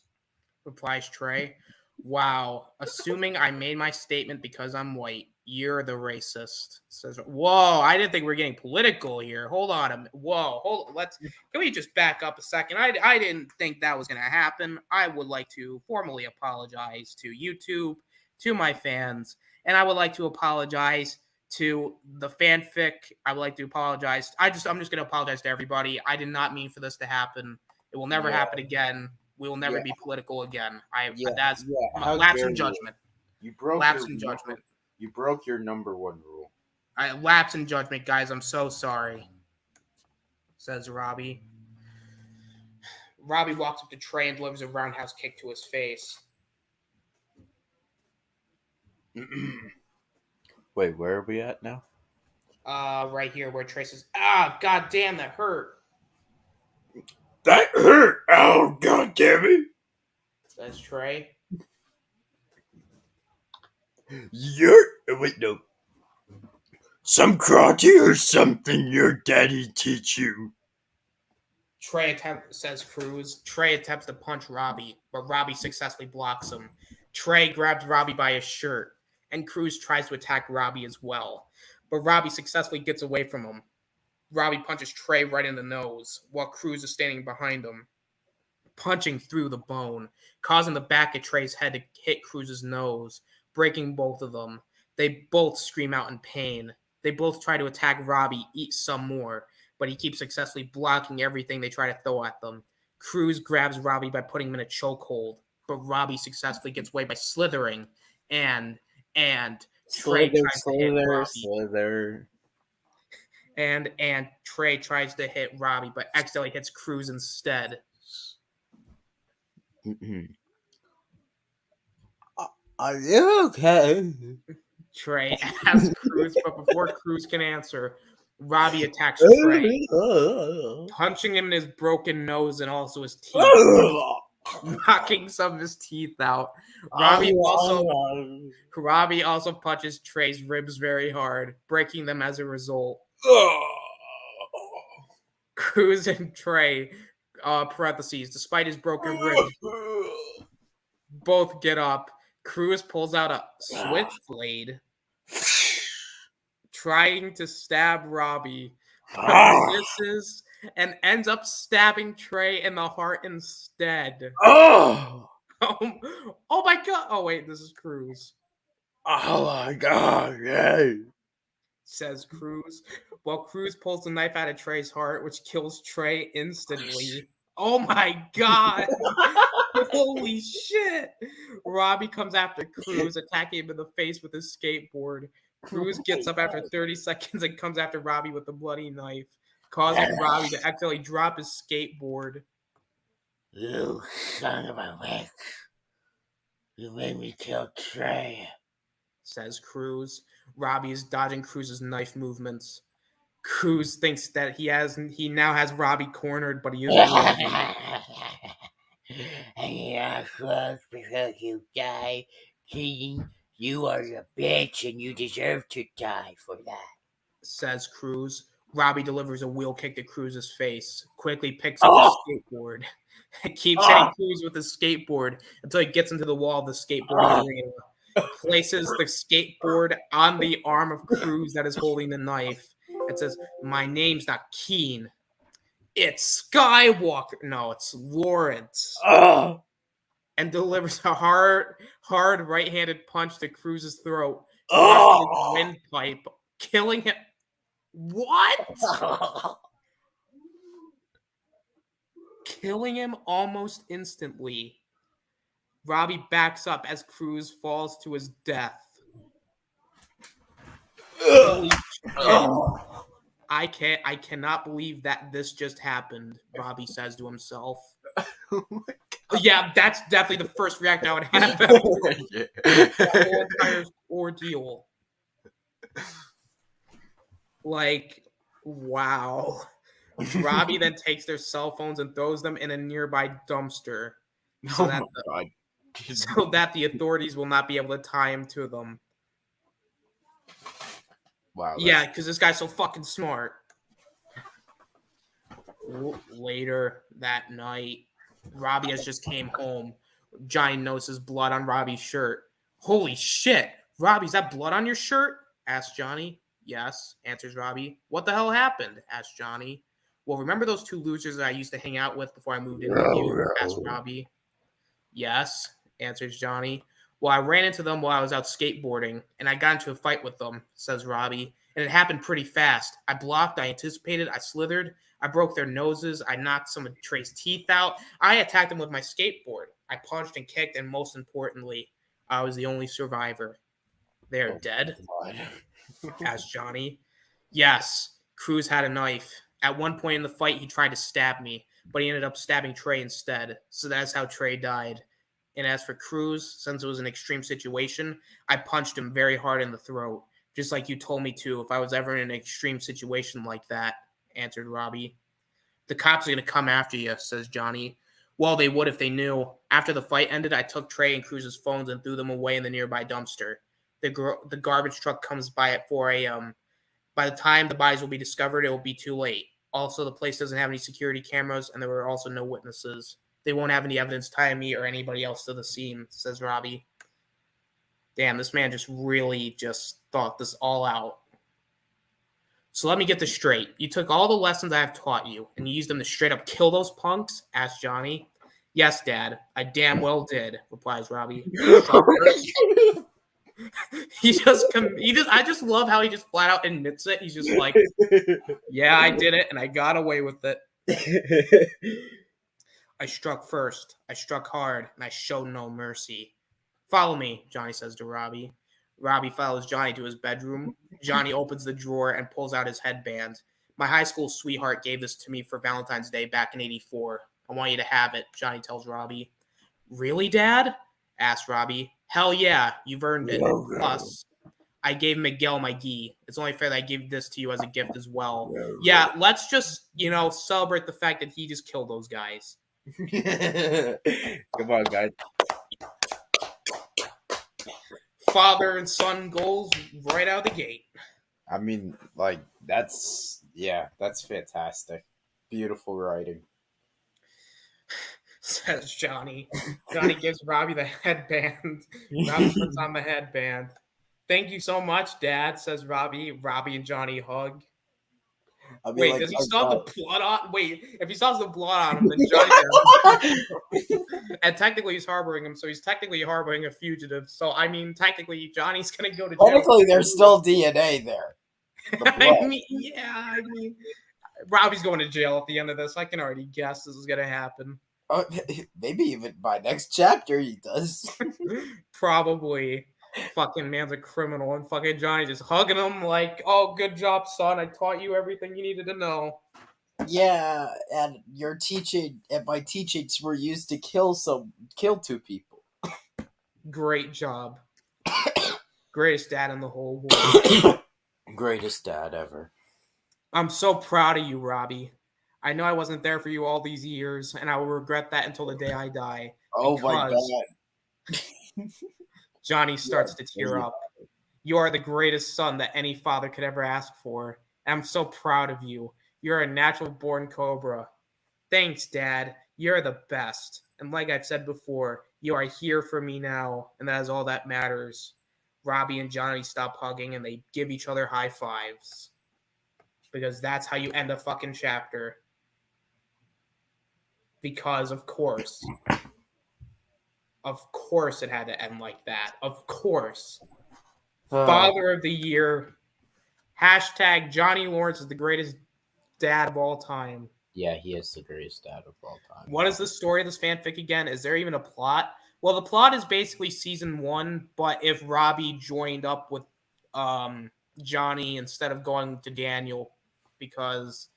[SPEAKER 2] Replies Trey. Wow, assuming I made my statement because I'm white, you're the racist. Says, whoa, I didn't think we were getting political here. Hold on, can we just back up a second? I didn't think that was going to happen. I would like to formally apologize to YouTube, to my fans, and I would like to apologize to the fanfic. I would like to apologize. I'm just going to apologize to everybody. I did not mean for this to happen. It will never happen again. We will never be political again. That's lapse in judgment.
[SPEAKER 5] You broke
[SPEAKER 2] lapse in judgment.
[SPEAKER 5] You broke your number one rule.
[SPEAKER 2] I lapse in judgment, guys. I'm so sorry. Says Robbie. Robbie walks up to Trey and delivers a roundhouse kick to his face.
[SPEAKER 5] Wait, where are we at now?
[SPEAKER 2] Right here where Trey says, god damn, that hurt.
[SPEAKER 3] That hurt! Oh, god damn it!
[SPEAKER 2] Says Trey.
[SPEAKER 3] Wait, no. Some karate or something your daddy teach you.
[SPEAKER 2] Says Cruz. Trey attempts to punch Robbie, but Robbie successfully blocks him. Trey grabs Robbie by his shirt, and Cruz tries to attack Robbie as well, but Robbie successfully gets away from him. Robbie punches Trey right in the nose, while Cruz is standing behind him, punching through the bone, causing the back of Trey's head to hit Cruz's nose, breaking both of them. They both scream out in pain. They both try to attack Robbie, eat some more, but he keeps successfully blocking everything they try to throw at them. Cruz grabs Robbie by putting him in a chokehold, but Robbie successfully gets away by slithering, and Trey tries to hit Robbie. And Trey tries to hit Robbie, but accidentally hits Cruz instead.
[SPEAKER 5] Are you okay?
[SPEAKER 2] Trey asks Cruz, but before Cruz can answer, Robbie attacks Trey, punching him in his broken nose and also his teeth, knocking some of his teeth out. Robbie also punches Trey's ribs very hard, breaking them as a result. Cruz and Trey, despite his broken ribs, both get up. Cruz pulls out a switchblade. trying to stab Robbie, but
[SPEAKER 3] Ah.
[SPEAKER 2] misses and ends up stabbing Trey in the heart instead.
[SPEAKER 3] Oh!
[SPEAKER 2] Oh my god! Oh wait, this is Cruz.
[SPEAKER 3] Oh my god, yay!
[SPEAKER 2] Says Cruz. While Cruz pulls the knife out of Trey's heart, which kills Trey instantly. Oh my god! Holy shit! Robbie comes after Cruz, attacking him in the face with his skateboard. Cruz gets up after 30 seconds and comes after Robbie with a bloody knife, causing Robbie to accidentally drop his skateboard.
[SPEAKER 3] You son of a bitch. You made me kill Trey.
[SPEAKER 2] Says Cruz. Robbie is dodging Cruz's knife movements. Cruz thinks that he now has Robbie cornered, but he is losing.
[SPEAKER 3] Yeah, Cruz, because you die. King, you are a bitch and you deserve to die for that.
[SPEAKER 2] Says Cruz. Robbie delivers a wheel kick to Cruz's face, quickly picks up the skateboard, keeps hitting Cruz with his skateboard until he gets into the wall of the skateboarding arena, places the skateboard on the arm of Cruz that is holding the knife, and says, "My name's not Keen. It's Skywalker. No, it's Lawrence." And delivers a hard right-handed punch to Cruz's throat, crushing his windpipe, killing him. What? Killing him almost instantly. Robbie backs up as Cruz falls to his death. Holy shit. I cannot believe that this just happened, Robbie says to himself. Yeah, that's definitely the first reaction I would have after the whole entire ordeal. Like, wow. Robbie then takes their cell phones and throws them in a nearby dumpster so that the authorities will not be able to tie him to them.
[SPEAKER 5] Wow.
[SPEAKER 2] Yeah, because this guy's so fucking smart. Later that night, Robbie has just came home. Johnny notices blood on Robbie's shirt. Holy shit! Robbie, is that blood on your shirt? Asks Johnny. Yes, answers Robbie. What the hell happened? Asks Johnny. Well, remember those two losers that I used to hang out with before I moved in with you? Asks Robbie. Yes, answers Johnny. Well, I ran into them while I was out skateboarding, and I got into a fight with them, says Robbie. And it happened pretty fast. I blocked, I anticipated, I slithered, I broke their noses, I knocked some of Trey's teeth out. I attacked them with my skateboard. I punched and kicked, and most importantly, I was the only survivor. They're dead? Asked Johnny. Yes, Cruz had a knife. At one point in the fight, he tried to stab me, but he ended up stabbing Trey instead. So that's how Trey died. And as for Cruz, since it was an extreme situation, I punched him very hard in the throat, just like you told me to if I was ever in an extreme situation like that, answered Robbie. The cops are going to come after you, says Johnny. Well, they would if they knew. After the fight ended, I took Trey and Cruz's phones and threw them away in the nearby dumpster. The garbage truck comes by at 4 a.m. By the time the bodies will be discovered, it will be too late. Also, the place doesn't have any security cameras, and there were also no witnesses. They won't have any evidence tying me or anybody else to the scene, says Robbie. Damn, this man just really just thought this all out. So let me get this straight. You took all the lessons I have taught you, and you used them to straight up kill those punks? Asked Johnny. Yes, Dad. I damn well did, replies Robbie. I just love how he just flat out admits it. He's just like, yeah, I did it, and I got away with it. I struck first. I struck hard, and I showed no mercy. Follow me, Johnny says to Robbie. Robbie follows Johnny to his bedroom. Johnny opens the drawer and pulls out his headband. My high school sweetheart gave this to me for Valentine's Day back in '84. I want you to have it, Johnny tells Robbie. Really, Dad? Asks Robbie. Hell yeah, you've earned it. Plus, I gave Miguel my gi. It's only fair that I give this to you as a gift as well. Yeah, let's just, celebrate the fact that he just killed those guys.
[SPEAKER 5] Come on, guys.
[SPEAKER 2] Father and son goals right out the gate.
[SPEAKER 5] I mean, that's fantastic. Beautiful writing.
[SPEAKER 2] Says Johnny. Johnny gives Robbie the headband. Robbie puts on the headband. Thank you so much, Dad, says Robbie. Robbie and Johnny hug.
[SPEAKER 5] I mean,
[SPEAKER 2] Wait,
[SPEAKER 5] like,
[SPEAKER 2] does he
[SPEAKER 5] I
[SPEAKER 2] still have
[SPEAKER 5] thought-
[SPEAKER 2] the blood on? Wait, if he still has the blood on him, then Johnny. And technically, he's harboring him, so he's technically harboring a fugitive. So, I mean, technically, Johnny's gonna go to jail.
[SPEAKER 5] Technically, there's still DNA there. The
[SPEAKER 2] I
[SPEAKER 5] blood.
[SPEAKER 2] mean, yeah, I mean, Robbie's going to jail at the end of this. I can already guess this is gonna happen.
[SPEAKER 5] Maybe even by next chapter he does.
[SPEAKER 2] Probably. Fucking man's a criminal, and fucking Johnny just hugging him like, "Oh, good job, son. I taught you everything you needed to know."
[SPEAKER 5] Yeah, and my teachings were used to kill 2 people.
[SPEAKER 2] Great job. Greatest dad in the whole world.
[SPEAKER 5] Greatest dad ever.
[SPEAKER 2] I'm so proud of you, Robbie. I know I wasn't there for you all these years, and I will regret that until the day I die.
[SPEAKER 5] Oh my
[SPEAKER 2] Because-
[SPEAKER 5] god.
[SPEAKER 2] Johnny starts to tear up. You are the greatest son that any father could ever ask for. I'm so proud of you. You're a natural born Cobra. Thanks, Dad. You're the best. And like I've said before, you are here for me now, and that is all that matters. Robbie and Johnny stop hugging, and they give each other high fives. Because that's how you end a fucking chapter. Because, of course it had to end like that. Of course. Father of the Year. Hashtag Johnny Lawrence is the greatest dad of all time.
[SPEAKER 5] Yeah, he is the greatest dad of all time.
[SPEAKER 2] What is the story of this fanfic again? Is there even a plot? Well, the plot is basically season 1, but if Robbie joined up with Johnny instead of going to Daniel, because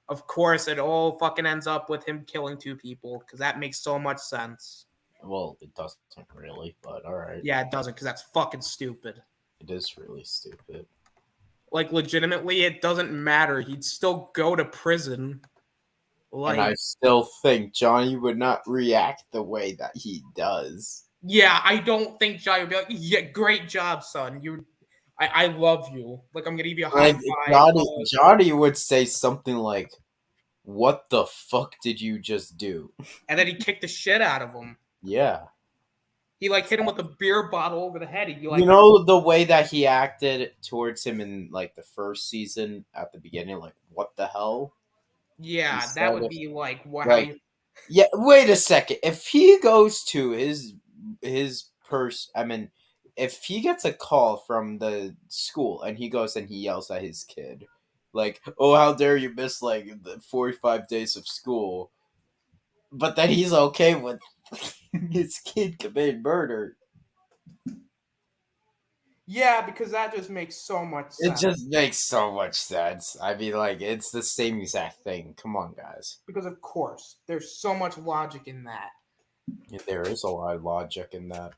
[SPEAKER 2] of course it all fucking ends up with him killing 2 people, because that makes so much sense.
[SPEAKER 5] Well, it doesn't really, but alright.
[SPEAKER 2] Yeah, it doesn't, because that's fucking stupid.
[SPEAKER 5] It is really stupid.
[SPEAKER 2] Like, legitimately, it doesn't matter. He'd still go to prison. Like,
[SPEAKER 5] And I still think Johnny would not react the way that he does.
[SPEAKER 2] yeah, I don't think Johnny would be like, yeah, great job, son. I love you. Like, I'm gonna give you a high five.
[SPEAKER 5] Johnny would say something like, "What the fuck did you just do?"
[SPEAKER 2] And then he kicked the shit out of him.
[SPEAKER 5] Yeah.
[SPEAKER 2] He like hit him with a beer bottle over the head. He like,
[SPEAKER 5] You know the way that he acted towards him in like the first season at the beginning, like what the hell?
[SPEAKER 2] yeah,
[SPEAKER 5] instead
[SPEAKER 2] that would
[SPEAKER 5] of,
[SPEAKER 2] be like wow.
[SPEAKER 5] like- Yeah, wait a second. If he goes to his if he gets a call from the school and he goes and he yells at his kid, like, "Oh, how dare you miss like the 45 days of school," but then he's okay with his kid committing murder.
[SPEAKER 2] Yeah, because that just makes so much sense.
[SPEAKER 5] It just makes so much sense. I mean, like, it's the same exact thing. Come on, guys.
[SPEAKER 2] Because of course, there's so much logic in that.
[SPEAKER 5] Yeah, there is a lot of logic in that.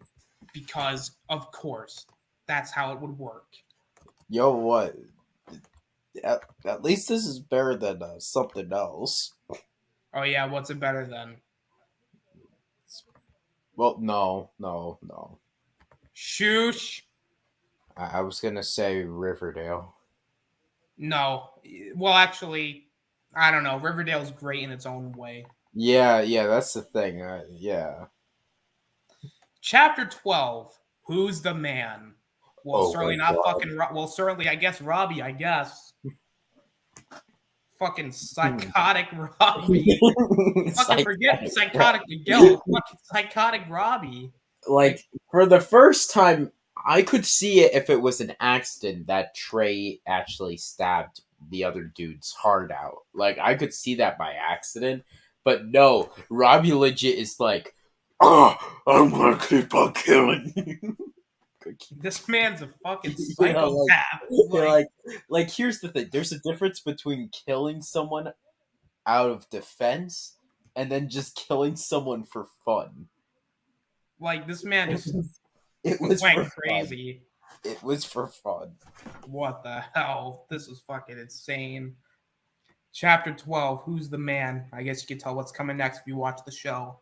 [SPEAKER 2] Because of course, that's how it would work.
[SPEAKER 5] Yo, what? At least this is better than something else.
[SPEAKER 2] Oh yeah, what's it better than?
[SPEAKER 5] Well, no.
[SPEAKER 2] Shoosh.
[SPEAKER 5] I was gonna say Riverdale.
[SPEAKER 2] No. Well, actually, I don't know. Riverdale's great in its own way.
[SPEAKER 5] Yeah, that's the thing. Yeah.
[SPEAKER 2] Chapter 12. Who's the man? Well,
[SPEAKER 5] Oh
[SPEAKER 2] certainly
[SPEAKER 5] my
[SPEAKER 2] not
[SPEAKER 5] God.
[SPEAKER 2] fucking. Well, certainly, I guess Robbie. I guess. Fucking psychotic Robbie. Fucking forget psychotic Miguel. Fucking psychotic Robbie.
[SPEAKER 5] Like, for the first time, I could see it if it was an accident that Trey actually stabbed the other dude's heart out. Like, I could see that by accident. But no, Robbie legit is like, "Oh, I'm gonna keep on killing you."
[SPEAKER 2] This man's a fucking
[SPEAKER 5] Yeah,
[SPEAKER 2] psychopath.
[SPEAKER 5] like, here's the thing. There's a difference between killing someone out of defense and then just killing someone for fun.
[SPEAKER 2] Like this man just
[SPEAKER 5] It was
[SPEAKER 2] went
[SPEAKER 5] for
[SPEAKER 2] crazy.
[SPEAKER 5] Fun. It was for fun.
[SPEAKER 2] What the hell? This is fucking insane. Chapter 12. Who's the man? I guess you can tell what's coming next if you watch the show.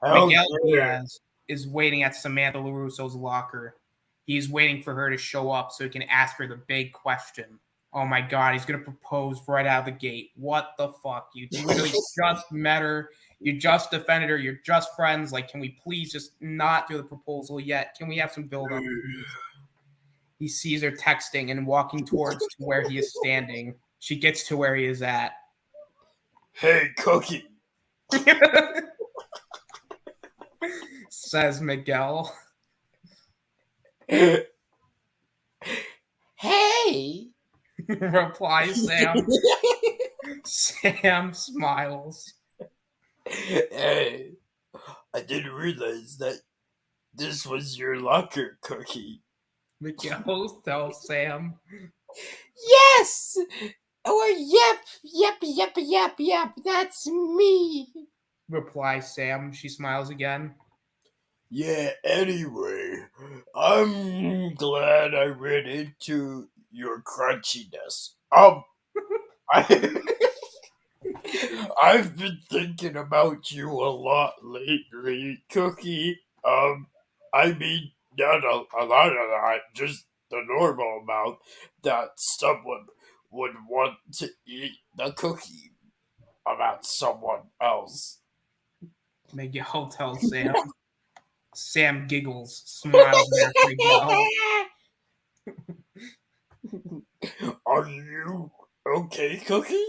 [SPEAKER 2] Miguel Diaz is waiting at Samantha LaRusso's locker. He's waiting for her to show up so he can ask her the big question. Oh my god, he's gonna propose right out of the gate. What the fuck? You literally just met her. You just defended her. You're just friends. Like, can we please just not do the proposal yet? Can we have some build up? He sees her texting and walking towards to where he is standing. She gets to where he is at.
[SPEAKER 3] Hey, Cookie.
[SPEAKER 2] Says Miguel.
[SPEAKER 5] Hey.
[SPEAKER 2] Replies Sam. Sam smiles.
[SPEAKER 3] Hey, I didn't realize that this was your locker, Cookie.
[SPEAKER 2] Miguel tells Sam.
[SPEAKER 5] Yes. Or yep. That's me.
[SPEAKER 2] Replies Sam. She smiles again.
[SPEAKER 3] Yeah, anyway, I'm glad I ran into your crunchiness. I've been thinking about you a lot lately, Cookie. I mean, not a lot of that, just the normal amount that someone would want to eat the cookie about someone else.
[SPEAKER 2] Miguel tells Sam. Sam giggles, smiles back at Miguel.
[SPEAKER 3] Are you okay, Cookie?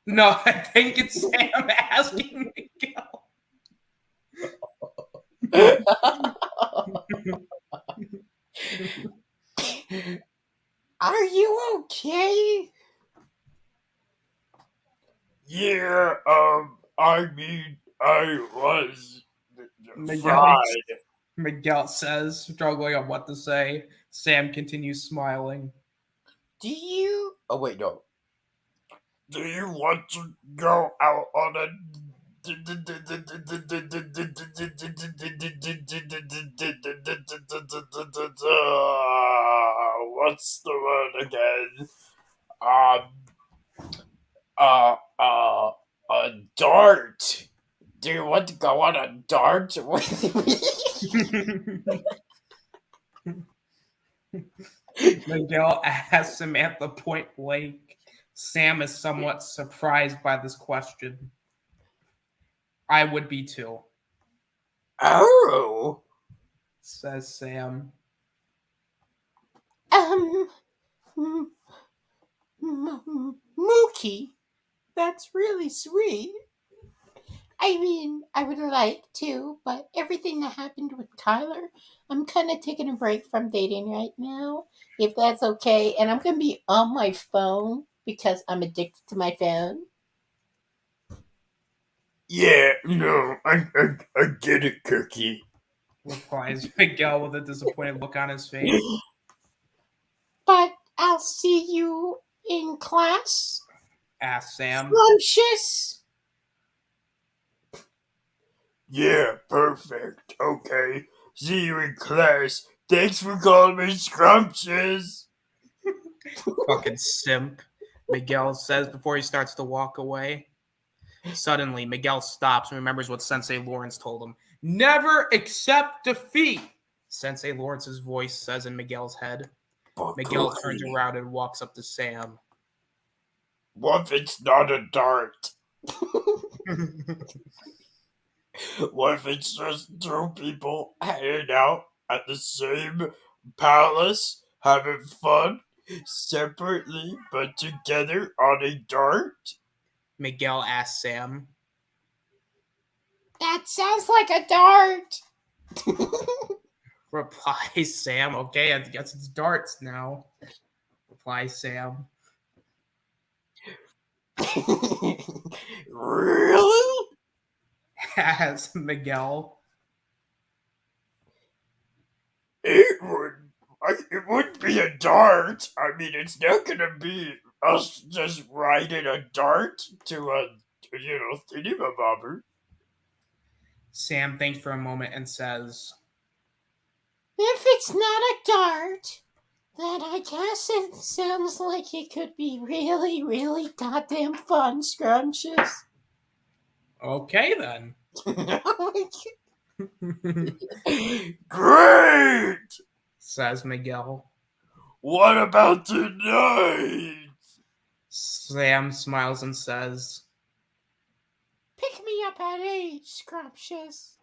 [SPEAKER 2] No, I think it's Sam asking Miguel.
[SPEAKER 5] Are you okay?
[SPEAKER 3] Yeah, I mean, I was
[SPEAKER 2] Miguel,
[SPEAKER 3] fried.
[SPEAKER 2] Miguel says, struggling on what to say. Sam continues smiling.
[SPEAKER 5] Do you? Oh wait, no.
[SPEAKER 3] Do you want to go out on a what's the word again? A dart. Do you want to go on a dart with me?
[SPEAKER 2] Miguel asks Samantha point blank. Sam is somewhat surprised by this question. I would be too,
[SPEAKER 3] Oh,
[SPEAKER 2] says Sam.
[SPEAKER 5] Mookie, that's really sweet. I mean, I would like to, but everything that happened with Tyler, I'm kind of taking a break from dating right now, if that's okay. And I'm going to be on my phone because I'm addicted to my phone.
[SPEAKER 3] yeah, no, I get it, Cookie.
[SPEAKER 2] Replies Miguel with a disappointed look on his face.
[SPEAKER 5] But I'll see you in class.
[SPEAKER 2] Asks Sam.
[SPEAKER 5] Scrumptious.
[SPEAKER 3] Yeah, perfect. Okay, see you in class. Thanks for calling me scrumptious.
[SPEAKER 2] Fucking simp, Miguel says before he starts to walk away. Suddenly, Miguel stops and remembers what Sensei Lawrence told him. Never accept defeat, Sensei Lawrence's voice says in Miguel's head.
[SPEAKER 3] But
[SPEAKER 2] Miguel
[SPEAKER 3] Cookie,
[SPEAKER 2] turns around and walks up to Sam.
[SPEAKER 3] what if it's not a dart? What if it's just two people hanging out at the same palace, having fun, separately but together on a dart?
[SPEAKER 2] Miguel asks Sam.
[SPEAKER 5] That sounds like a dart.
[SPEAKER 2] Replies Sam. Okay, I guess it's darts now. Replies Sam.
[SPEAKER 3] Really?
[SPEAKER 2] Asks Miguel.
[SPEAKER 3] It would be a dart. I mean, it's not gonna be us just riding a dart to a thingamabobber.
[SPEAKER 2] Sam thinks for a moment and says,
[SPEAKER 5] If it's not a dart, then I guess it sounds like it could be really, really goddamn fun, Scrumptious.
[SPEAKER 2] okay then.
[SPEAKER 3] Great.
[SPEAKER 2] Says Miguel.
[SPEAKER 3] What about tonight?
[SPEAKER 2] Sam smiles and says,
[SPEAKER 5] Pick me up at 8, Scrumptious.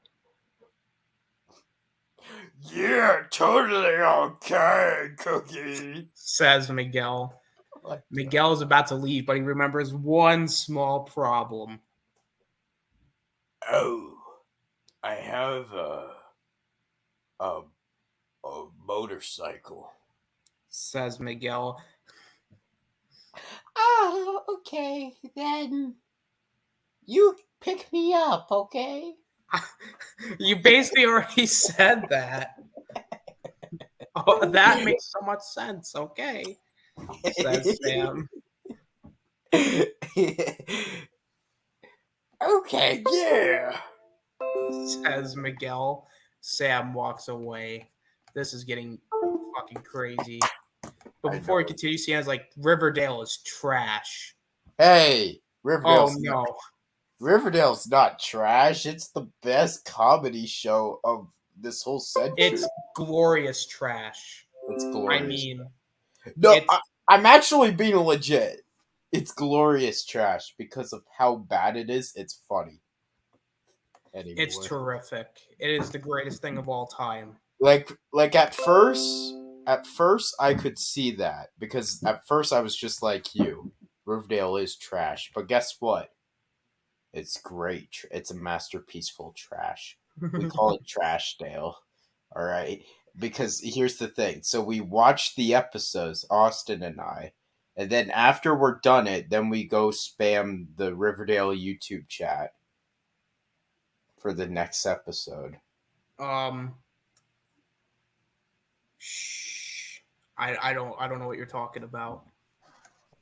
[SPEAKER 3] Yeah, totally okay, Cookie.
[SPEAKER 2] says Miguel.
[SPEAKER 5] What?
[SPEAKER 2] Miguel is about to leave, but he remembers one small problem.
[SPEAKER 3] Oh, I have a, a motorcycle.
[SPEAKER 2] Says Miguel.
[SPEAKER 5] Oh, okay. Then you pick me up, okay?
[SPEAKER 2] You basically already said that. Oh, that makes so much sense. Okay, says Sam.
[SPEAKER 3] Okay, yeah.
[SPEAKER 2] Says Miguel. Sam walks away. This is getting fucking crazy. But
[SPEAKER 3] I
[SPEAKER 2] before he
[SPEAKER 3] know.
[SPEAKER 2] continues, Sam's like, Riverdale is trash.
[SPEAKER 5] Hey,
[SPEAKER 2] Oh no.
[SPEAKER 5] Riverdale's not trash. It's the best comedy show of this whole century.
[SPEAKER 2] It's glorious trash.
[SPEAKER 5] It's glorious.
[SPEAKER 2] I mean,
[SPEAKER 5] no,
[SPEAKER 2] it's-
[SPEAKER 5] I'm actually being legit. It's glorious trash because of how bad it is. It's funny. Anyway.
[SPEAKER 2] it's terrific. It is the greatest thing of all time.
[SPEAKER 5] like at first I could see that because at first I was just like you. Riverdale is trash, but guess what? It's great. It's a masterpiece full trash. We call it Trashdale. All right. Because here's the thing. So we watch the episodes, Austin and I, and then after we're done it, then we go spam the Riverdale YouTube chat for the next episode.
[SPEAKER 2] Shh. I don't know what you're talking about.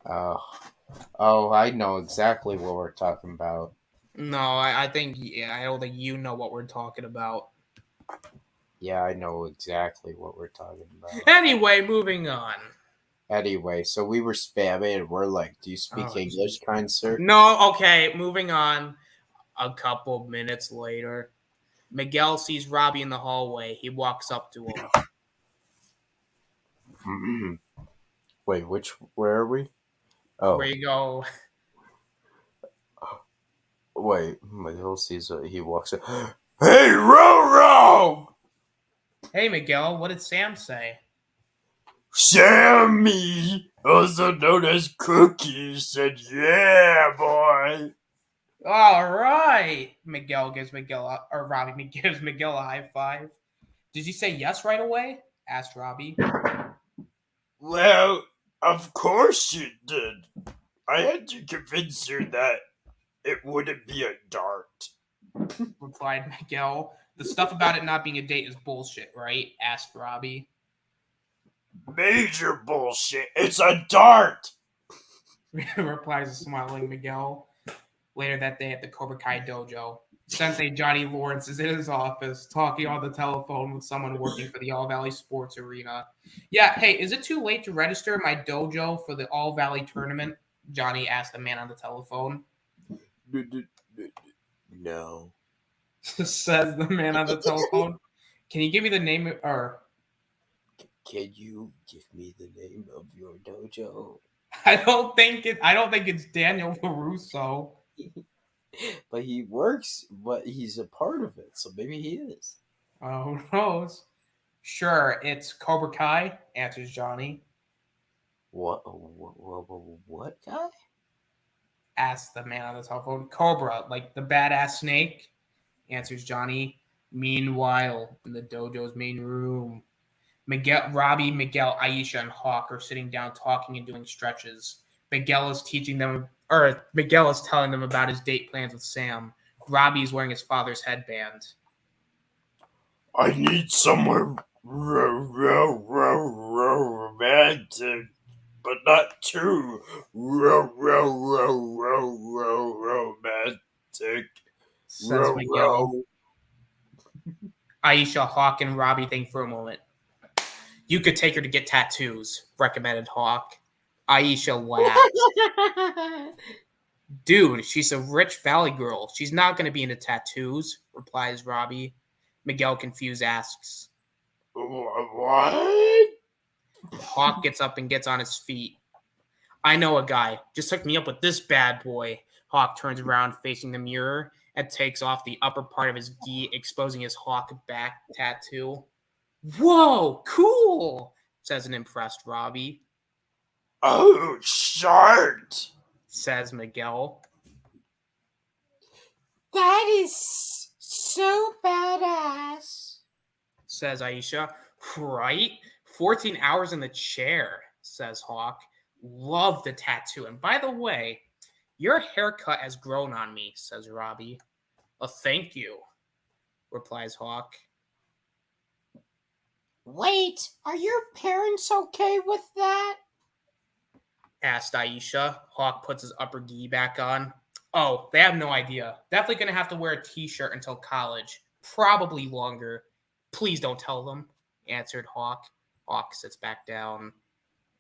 [SPEAKER 5] Oh, I know exactly what we're talking about.
[SPEAKER 2] No, I think I don't think you know what we're talking about.
[SPEAKER 5] Yeah, I know exactly what we're talking about.
[SPEAKER 2] Anyway, moving on.
[SPEAKER 5] Anyway, so we were spamming and we're like, do you speak
[SPEAKER 2] Oh,
[SPEAKER 5] English, kind sir?
[SPEAKER 2] No, okay, moving on. A couple minutes later, Miguel sees Robbie in the hallway. He walks up to him.
[SPEAKER 5] Wait, where are we? Oh,
[SPEAKER 2] Where you go?
[SPEAKER 5] wait, Miguel sees he walks up. Hey, Roro!
[SPEAKER 2] Hey, Miguel, what did Sam say?
[SPEAKER 3] Sammy, also known as Cookie, said, yeah, boy.
[SPEAKER 2] All right. Miguel gives Robbie gives Miguel a high five. Did you say yes right away? Asked Robbie.
[SPEAKER 3] Well, of course you did. I had to convince her that it wouldn't be a dart.
[SPEAKER 2] Replied Miguel. The stuff about it not being a date is bullshit, right? Asked Robbie.
[SPEAKER 3] Major bullshit. It's a dart.
[SPEAKER 2] Replies smiling Miguel. Later that day at the Cobra Kai dojo, Sensei Johnny Lawrence is in his office talking on the telephone with someone working for the All Valley Sports Arena. Yeah, hey, is it too late to register my dojo for the All Valley tournament? Johnny asked the man on the telephone.
[SPEAKER 3] No.
[SPEAKER 2] Says the man on the telephone. Can you give me the name or
[SPEAKER 3] Can you give me the name of your dojo?
[SPEAKER 2] I don't think it's Daniel LaRusso.
[SPEAKER 5] But he works, but he's a part of it, so maybe he is.
[SPEAKER 2] Who knows? Sure, it's Cobra Kai, answers Johnny.
[SPEAKER 5] What guy?
[SPEAKER 2] Asks the man on the telephone. Cobra, like the badass snake, answers Johnny. Meanwhile, in the dojo's main room, Robbie, Miguel, Aisha, and Hawk are sitting down talking and doing stretches. Miguel is telling them about his date plans with Sam. Robbie is wearing his father's headband.
[SPEAKER 3] I need somewhere romantic, but not too romantic.
[SPEAKER 2] Says Miguel. Aisha, Hawk, and Robbie think for a moment. You could take her to get tattoos, recommended Hawk. Aisha laughed. Dude, she's a rich valley girl. She's not going to be into tattoos, replies Robbie. Miguel, confused, asks.
[SPEAKER 3] What?
[SPEAKER 2] Hawk gets up and gets on his feet. I know a guy. Just hook me up with this bad boy. Hawk turns around facing the mirror and takes off the upper part of his gi, exposing his hawk back tattoo. Whoa, cool, says an impressed Robbie.
[SPEAKER 3] Oh, shit!
[SPEAKER 2] Says Miguel.
[SPEAKER 4] That is so badass.
[SPEAKER 2] Says Aisha. Right? 14 hours in the chair, says Hawk. Love the tattoo. And by the way, your haircut has grown on me, says Robbie. Oh, thank you, replies Hawk.
[SPEAKER 4] Wait, are your parents okay with that?
[SPEAKER 2] Asked Aisha. Hawk puts his upper gi back on. Oh, they have no idea. Definitely gonna have to wear a t-shirt until college. Probably longer. Please don't tell them, answered Hawk. Hawk sits back down.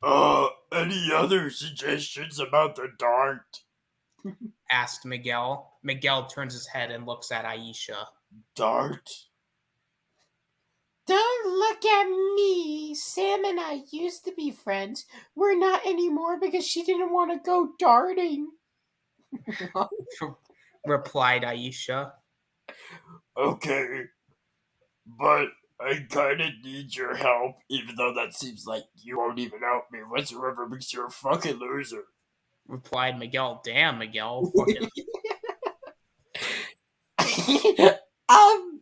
[SPEAKER 3] Any other suggestions about the dart?
[SPEAKER 2] Asked Miguel. Miguel turns his head and looks at Aisha.
[SPEAKER 3] Dart?
[SPEAKER 4] Don't look at me. Sam and I used to be friends. We're not anymore because she didn't want to go darting.
[SPEAKER 2] Replied Aisha.
[SPEAKER 3] Okay, but I kinda need your help, even though that seems like you won't even help me whatsoever because you're a fucking loser.
[SPEAKER 2] Replied Miguel. Damn, Miguel. Fucking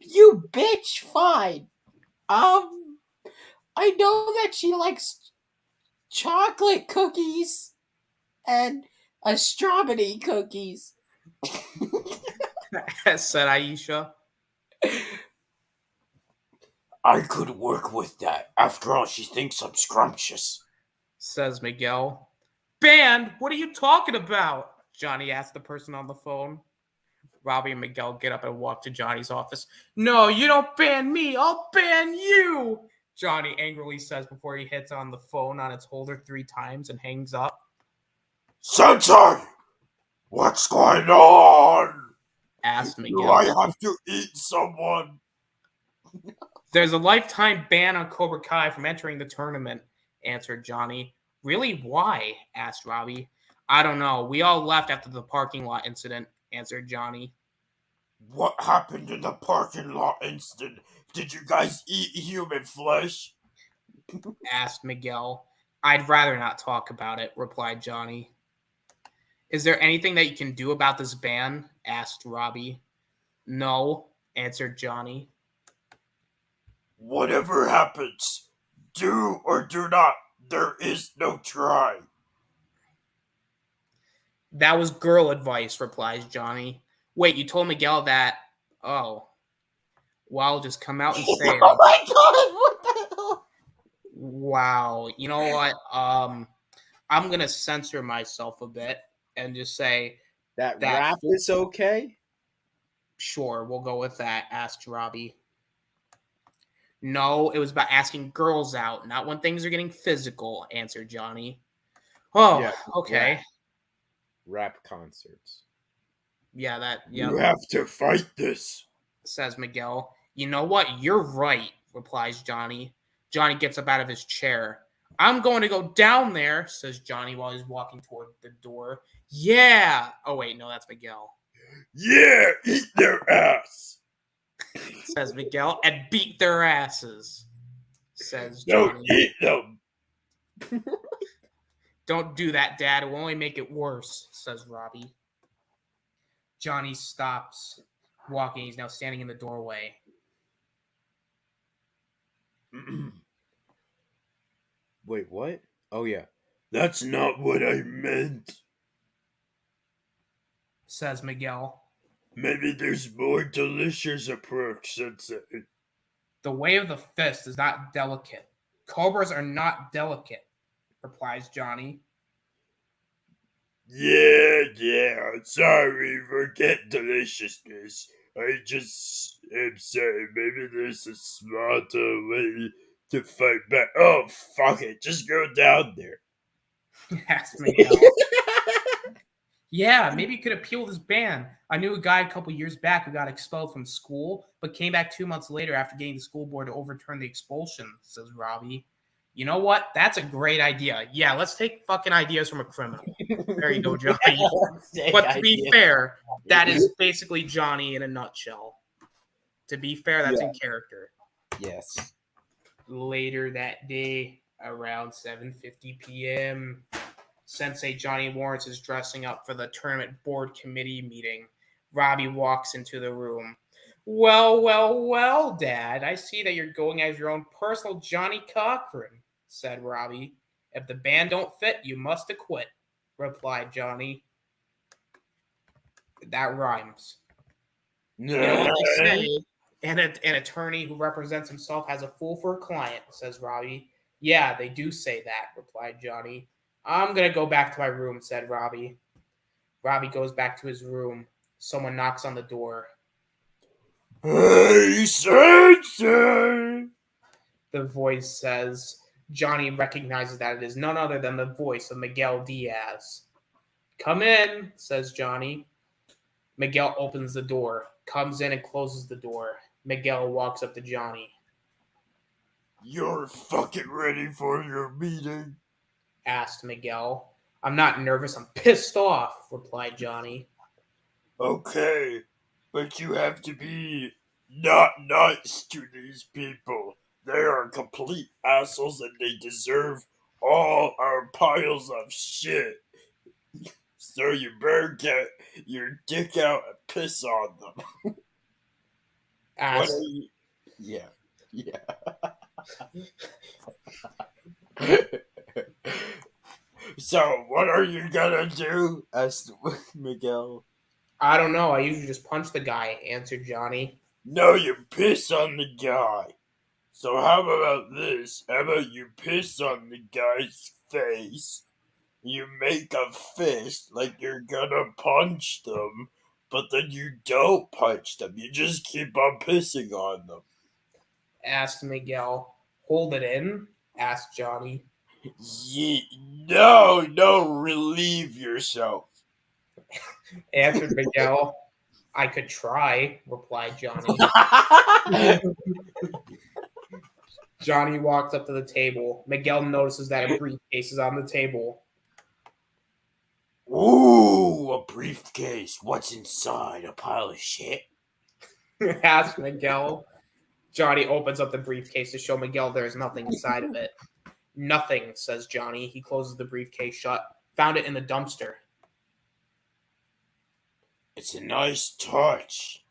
[SPEAKER 4] You bitch, fine. I know that she likes chocolate cookies and strawberry cookies.
[SPEAKER 2] said Aisha.
[SPEAKER 3] I could work with that. After all, she thinks I'm scrumptious.
[SPEAKER 2] Says Miguel. Banned? What are you talking about? Johnny asked the person on the phone. Robbie and Miguel get up and walk to Johnny's office. No, you don't ban me. I'll ban you, Johnny angrily says before he hits on the phone on its holder 3 times and hangs up.
[SPEAKER 3] Sensei! What's going on?
[SPEAKER 2] Asked
[SPEAKER 3] Do
[SPEAKER 2] Miguel.
[SPEAKER 3] I have to eat someone?
[SPEAKER 2] There's a lifetime ban on Cobra Kai from entering the tournament, answered Johnny. Really? Why? Asked Robbie. I don't know. We all left after the parking lot incident, answered Johnny.
[SPEAKER 3] What happened in the parking lot incident? Did you guys eat human flesh?
[SPEAKER 2] Asked Miguel. I'd rather not talk about it, replied Johnny. Is there anything that you can do about this ban? Asked Robbie. No, answered Johnny.
[SPEAKER 3] Whatever happens, do or do not, there is no try.
[SPEAKER 2] That was girl advice, replies Johnny. Wait, you told Miguel that? Oh. Well, I'll just come out and say it.
[SPEAKER 4] Oh my god, what the hell?
[SPEAKER 2] Wow. You know what? I'm going to censor myself a bit and just say,
[SPEAKER 5] That
[SPEAKER 2] That-
[SPEAKER 5] rap is okay?
[SPEAKER 2] sure, we'll go with that, asked Robbie. No, it was about asking girls out, not when things are getting physical, answered Johnny. Oh,
[SPEAKER 5] Yeah,
[SPEAKER 2] okay.
[SPEAKER 5] Rap concerts.
[SPEAKER 2] Yeah,
[SPEAKER 3] You have to fight this.
[SPEAKER 2] says Miguel. You know what? You're right, replies Johnny. Johnny gets up out of his chair. I'm going to go down there, says Johnny while he's walking toward the door. Yeah. Oh, wait, no, that's Miguel,
[SPEAKER 3] Yeah, eat their ass.
[SPEAKER 2] says Miguel, and beat their asses, says
[SPEAKER 3] Don't
[SPEAKER 2] Johnny.
[SPEAKER 3] eat them.
[SPEAKER 2] Don't do that, Dad. It will only make it worse, says Robbie. Johnny stops walking. He's now standing in the doorway.
[SPEAKER 5] Wait, what? Oh, yeah.
[SPEAKER 3] That's not what I meant.
[SPEAKER 2] Says Miguel.
[SPEAKER 3] Maybe there's more delicious approach, Sensei.
[SPEAKER 2] The way of the fist is not delicate. Cobras are not delicate, replies Johnny.
[SPEAKER 3] Yeah, sorry, forget deliciousness. I just am saying maybe there's a smarter way to fight back. Oh, fuck it, just go down there.
[SPEAKER 2] Asked Miguel. Yeah, maybe you could appeal this ban. I knew a guy a couple years back who got expelled from school, but came back 2 months later after getting the school board to overturn the expulsion, says Robbie. You know what? That's a great idea. Yeah, let's take fucking ideas from a criminal. There you go, Johnny. But to be fair, that is basically Johnny in a nutshell. To be fair, that's in character.
[SPEAKER 5] Yes.
[SPEAKER 2] Later that day, around 7:50 p.m., Sensei Johnny Lawrence is dressing up for the tournament board committee meeting. Robbie walks into the room. Well, Dad. I see that you're going as your own personal Johnny Cochran, said Robbie. If the band don't fit, you must acquit, replied Johnny. That rhymes. You know what they say? And an attorney who represents himself has a fool for a client, says Robbie. Yeah, they do say that, replied Johnny. I'm going to go back to my room, said Robbie. Robbie goes back to his room. Someone knocks on the door.
[SPEAKER 3] Hey, Sensei!
[SPEAKER 2] The voice says. Johnny recognizes that it is none other than the voice of Miguel Diaz. Come in, says Johnny. Miguel opens the door, comes in and closes the door. Miguel walks up to Johnny.
[SPEAKER 3] You're fucking ready for your meeting?
[SPEAKER 2] Asked Miguel. I'm not nervous, I'm pissed off, replied Johnny.
[SPEAKER 3] Okay, but you have to be not nice to these people. They are complete assholes and they deserve all our piles of shit. So you better get your dick out and piss on them.
[SPEAKER 2] Asked,
[SPEAKER 5] Yeah.
[SPEAKER 3] So what are you gonna do?
[SPEAKER 5] Asked Miguel.
[SPEAKER 2] I don't know, I usually just punch the guy, answered Johnny.
[SPEAKER 3] No, you piss on the guy. So how about this? How about you piss on the guy's face? You make a fist like you're gonna punch them, but then you don't punch them. You just keep on pissing on them.
[SPEAKER 2] Asked Miguel. Hold it in? Asked Johnny.
[SPEAKER 3] No, relieve yourself.
[SPEAKER 2] Answered Miguel. I could try, replied Johnny. Johnny walks up to the table. Miguel notices that a briefcase is on the table.
[SPEAKER 3] Ooh, a briefcase. What's inside? A pile of shit?
[SPEAKER 2] Asked Miguel. Johnny opens up the briefcase to show Miguel there's nothing inside of it. Nothing, says Johnny. He closes the briefcase shut. Found it in the dumpster.
[SPEAKER 3] It's a nice touch,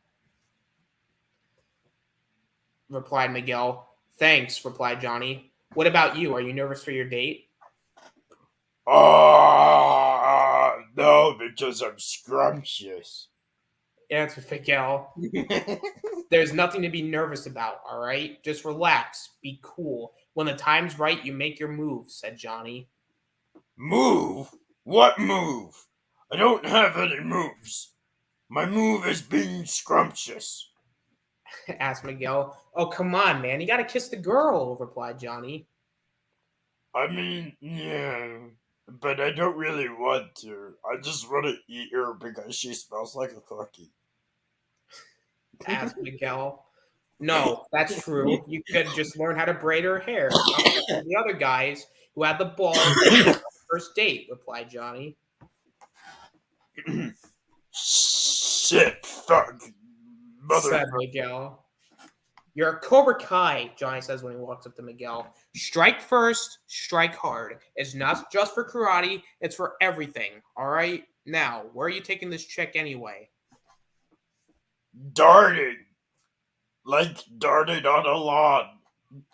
[SPEAKER 2] replied Miguel. Thanks, replied Johnny. What about you? Are you nervous for your date?
[SPEAKER 3] No, because I'm scrumptious.
[SPEAKER 2] Answered Miguel. There's nothing to be nervous about, all right? Just relax. Be cool. When the time's right, you make your move, said Johnny.
[SPEAKER 3] Move? What move? I don't have any moves. My move is being scrumptious.
[SPEAKER 2] Asked Miguel. Oh, come on, man. You gotta kiss the girl, replied Johnny.
[SPEAKER 3] I mean, yeah, but I don't really want to. I just want to eat her because she smells like a cookie.
[SPEAKER 2] Asked Miguel. No, that's true. You could just learn how to braid her hair. The other guys who had the balls on the first date, replied Johnny.
[SPEAKER 3] Shit, fuck,
[SPEAKER 2] Said Miguel. You're a Cobra Kai, Johnny says when he walks up to Miguel. Strike first, strike hard. It's not just for karate, it's for everything, all right? Now, where are you taking this chick anyway?
[SPEAKER 3] Darting. Like darting on a lawn.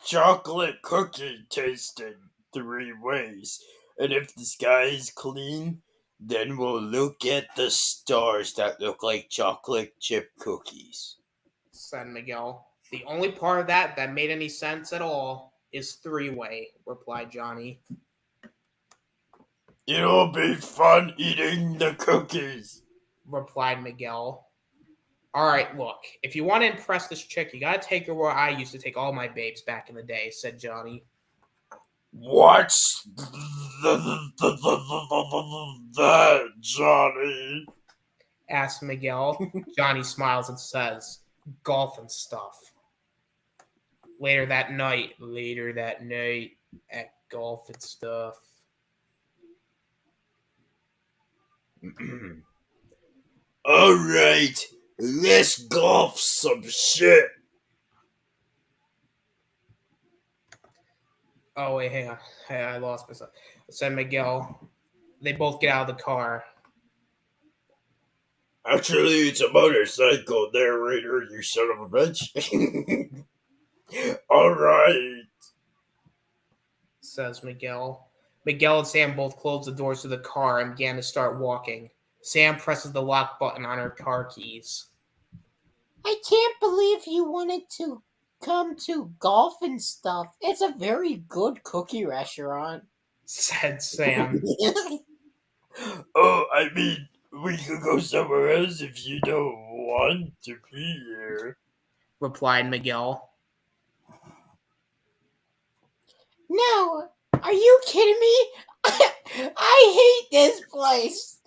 [SPEAKER 3] Chocolate cookie tasting 3 ways. And if the sky is clean, then we'll look at the stars that look like chocolate chip cookies,
[SPEAKER 2] said Miguel. The only part of that made any sense at all is 3-way, replied Johnny.
[SPEAKER 3] It'll be fun eating the cookies,
[SPEAKER 2] replied Miguel. All right, look, if you want to impress this chick, you gotta take her where I used to take all my babes back in the day, said Johnny.
[SPEAKER 3] What's that, Johnny?
[SPEAKER 2] Asked Miguel. Johnny smiles and says, golf and stuff. Later that night, At golf and stuff.
[SPEAKER 3] Alright, let's golf some shit.
[SPEAKER 2] Oh, wait, hang on. Hey, I lost myself. Said Miguel. They both get out of the car.
[SPEAKER 3] Actually, it's a motorcycle, narrator, you son of a bitch. Alright.
[SPEAKER 2] Says Miguel. Miguel and Sam both closed the doors to the car and began to start walking. Sam presses the lock button on her car keys.
[SPEAKER 4] I can't believe you wanted to come to golf and stuff. It's a very good cookie restaurant.
[SPEAKER 2] Said Sam.
[SPEAKER 3] Oh, I mean, we could go somewhere else if you don't want to be here.
[SPEAKER 2] Replied Miguel.
[SPEAKER 4] No, are you kidding me? I hate this place.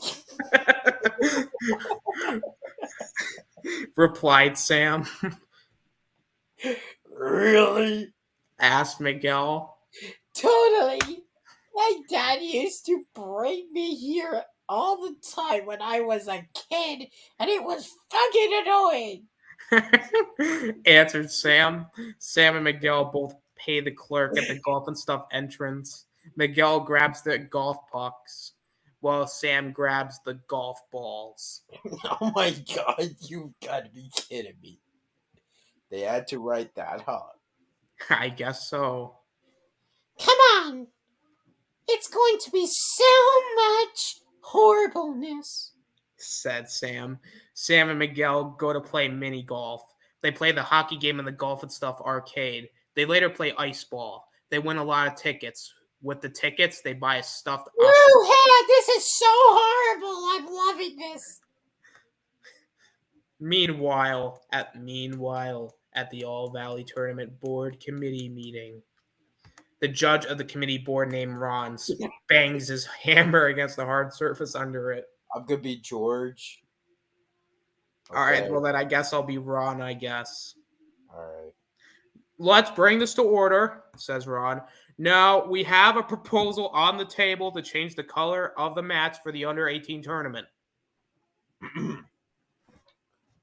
[SPEAKER 2] Replied Sam.
[SPEAKER 3] Really?
[SPEAKER 2] Asked Miguel.
[SPEAKER 4] Totally. My dad used to bring me here all the time when I was a kid, and it was fucking annoying.
[SPEAKER 2] Answered Sam. Sam and Miguel both pay the clerk at the golf and stuff entrance. Miguel grabs the golf pucks while Sam grabs the golf balls.
[SPEAKER 5] Oh my god, you've got to be kidding me. They had to write that, huh?
[SPEAKER 2] I guess so.
[SPEAKER 4] Come on. It's going to be so much horribleness.
[SPEAKER 2] Said Sam. Sam and Miguel go to play mini golf. They play the hockey game in the golf and stuff arcade. They later play ice ball. They win a lot of tickets. With the tickets, they buy a stuffed
[SPEAKER 4] Woohoo! This is so horrible. I'm loving this.
[SPEAKER 2] Meanwhile, at the All Valley Tournament Board Committee meeting, the judge of the committee board named Ron bangs his hammer against the hard surface under it.
[SPEAKER 5] I'm gonna be George.
[SPEAKER 2] All right, well then I guess I'll be Ron, I guess.
[SPEAKER 5] All right.
[SPEAKER 2] Let's bring this to order, says Ron. Now, we have a proposal on the table to change the color of the mats for the under-18 tournament.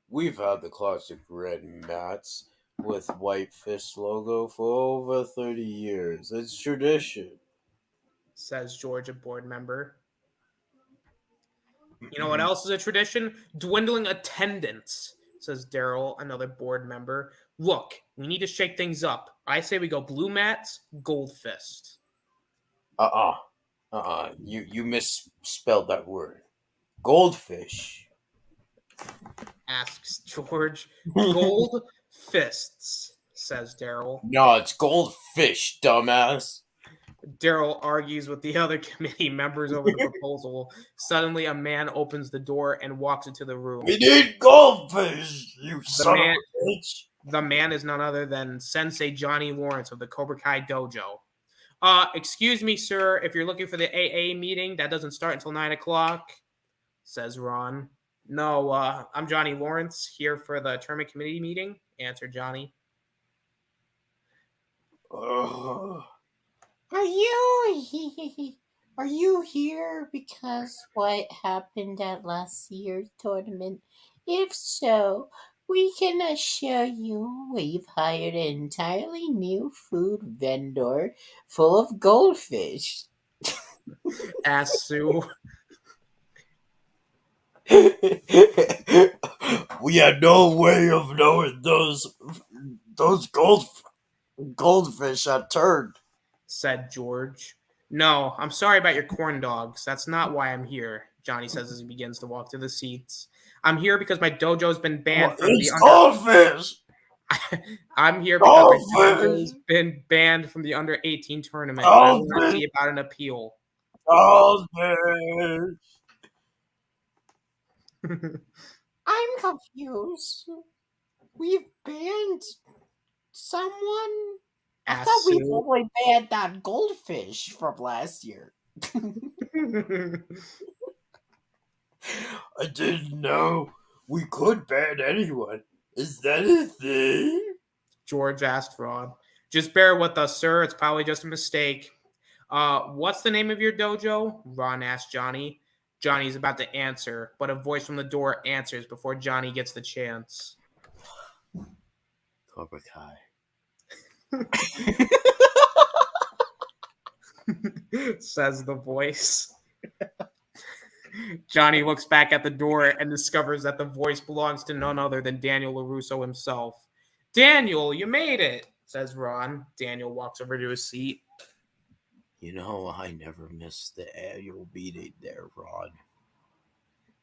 [SPEAKER 5] We've had the classic red mats with white fist logo for over 30 years. It's tradition,
[SPEAKER 2] says George, a board member. You know what else is a tradition? Dwindling attendance, says Daryl, another board member. Look, we need to shake things up. I say we go blue mats, gold fist.
[SPEAKER 5] You misspelled that word. Goldfish.
[SPEAKER 2] Asks George. Gold fists, says Daryl.
[SPEAKER 5] No, it's goldfish, dumbass.
[SPEAKER 2] Daryl argues with the other committee members over the proposal. Suddenly, a man opens the door and walks into the room.
[SPEAKER 3] We need goldfish, you son of a bitch.
[SPEAKER 2] The man is none other than Sensei Johnny Lawrence of the Cobra Kai Dojo. Excuse me, sir, if you're looking for the AA meeting, that doesn't start until 9 o'clock, says Ron. No, I'm Johnny Lawrence, here for the tournament committee meeting, answered Johnny.
[SPEAKER 4] Are you here because what happened at last year's tournament? If so, we can assure you we've hired an entirely new food vendor full of goldfish.
[SPEAKER 2] Asked Sue.
[SPEAKER 3] We had no way of knowing those goldfish had turned,
[SPEAKER 2] said George. No, I'm sorry about your corn dogs. That's not why I'm here, Johnny says as he begins to walk to the seats. I'm here because my dojo's been banned from the
[SPEAKER 3] goldfish.
[SPEAKER 2] I'm here because my dojo's been banned from the under-18 tournament. I want to see about an appeal.
[SPEAKER 3] Goldfish.
[SPEAKER 4] I'm confused. We've banned someone? I thought we only banned that goldfish from last year.
[SPEAKER 3] I didn't know we could ban anyone. Is that a thing?
[SPEAKER 2] George asked Ron. Just bear with us, sir. It's probably just a mistake. What's the name of your dojo? Ron asks Johnny. Johnny's about to answer, but a voice from the door answers before Johnny gets the chance.
[SPEAKER 5] Cobra Kai.
[SPEAKER 2] Says the voice. Johnny looks back at the door and discovers that the voice belongs to none other than Daniel LaRusso himself. Daniel, you made it, says Ron. Daniel walks over to his seat.
[SPEAKER 5] You know, I never missed the annual meeting there, Ron.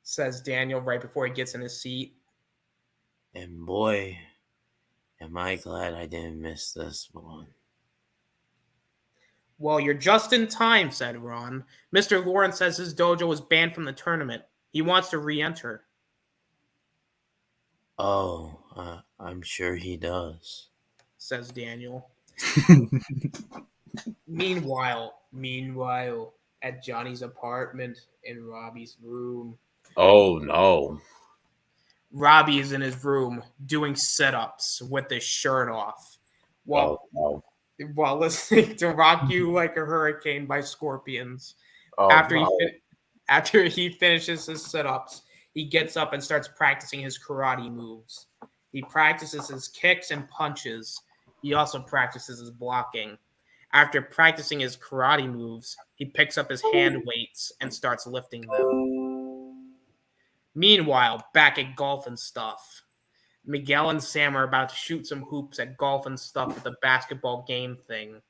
[SPEAKER 2] Says Daniel right before he gets in his seat.
[SPEAKER 5] And boy, am I glad I didn't miss this one.
[SPEAKER 2] Well, you're just in time, said Ron. Mr. Lawrence says his dojo was banned from the tournament. He wants to re-enter.
[SPEAKER 5] Oh, I'm sure he does,
[SPEAKER 2] says Daniel. Meanwhile, at Johnny's apartment in Robbie's room.
[SPEAKER 5] Oh, no.
[SPEAKER 2] Robbie is in his room doing sit-ups with his shirt off while listening to Rock You Like a Hurricane by Scorpions. After he finishes his sit-ups, he gets up and starts practicing his karate moves. He practices his kicks and punches. He also practices his blocking. After practicing his karate moves, he picks up his hand weights and starts lifting them. Meanwhile, back at Golf and Stuff, Miguel and Sam are about to shoot some hoops at Golf and Stuff with the basketball game thing.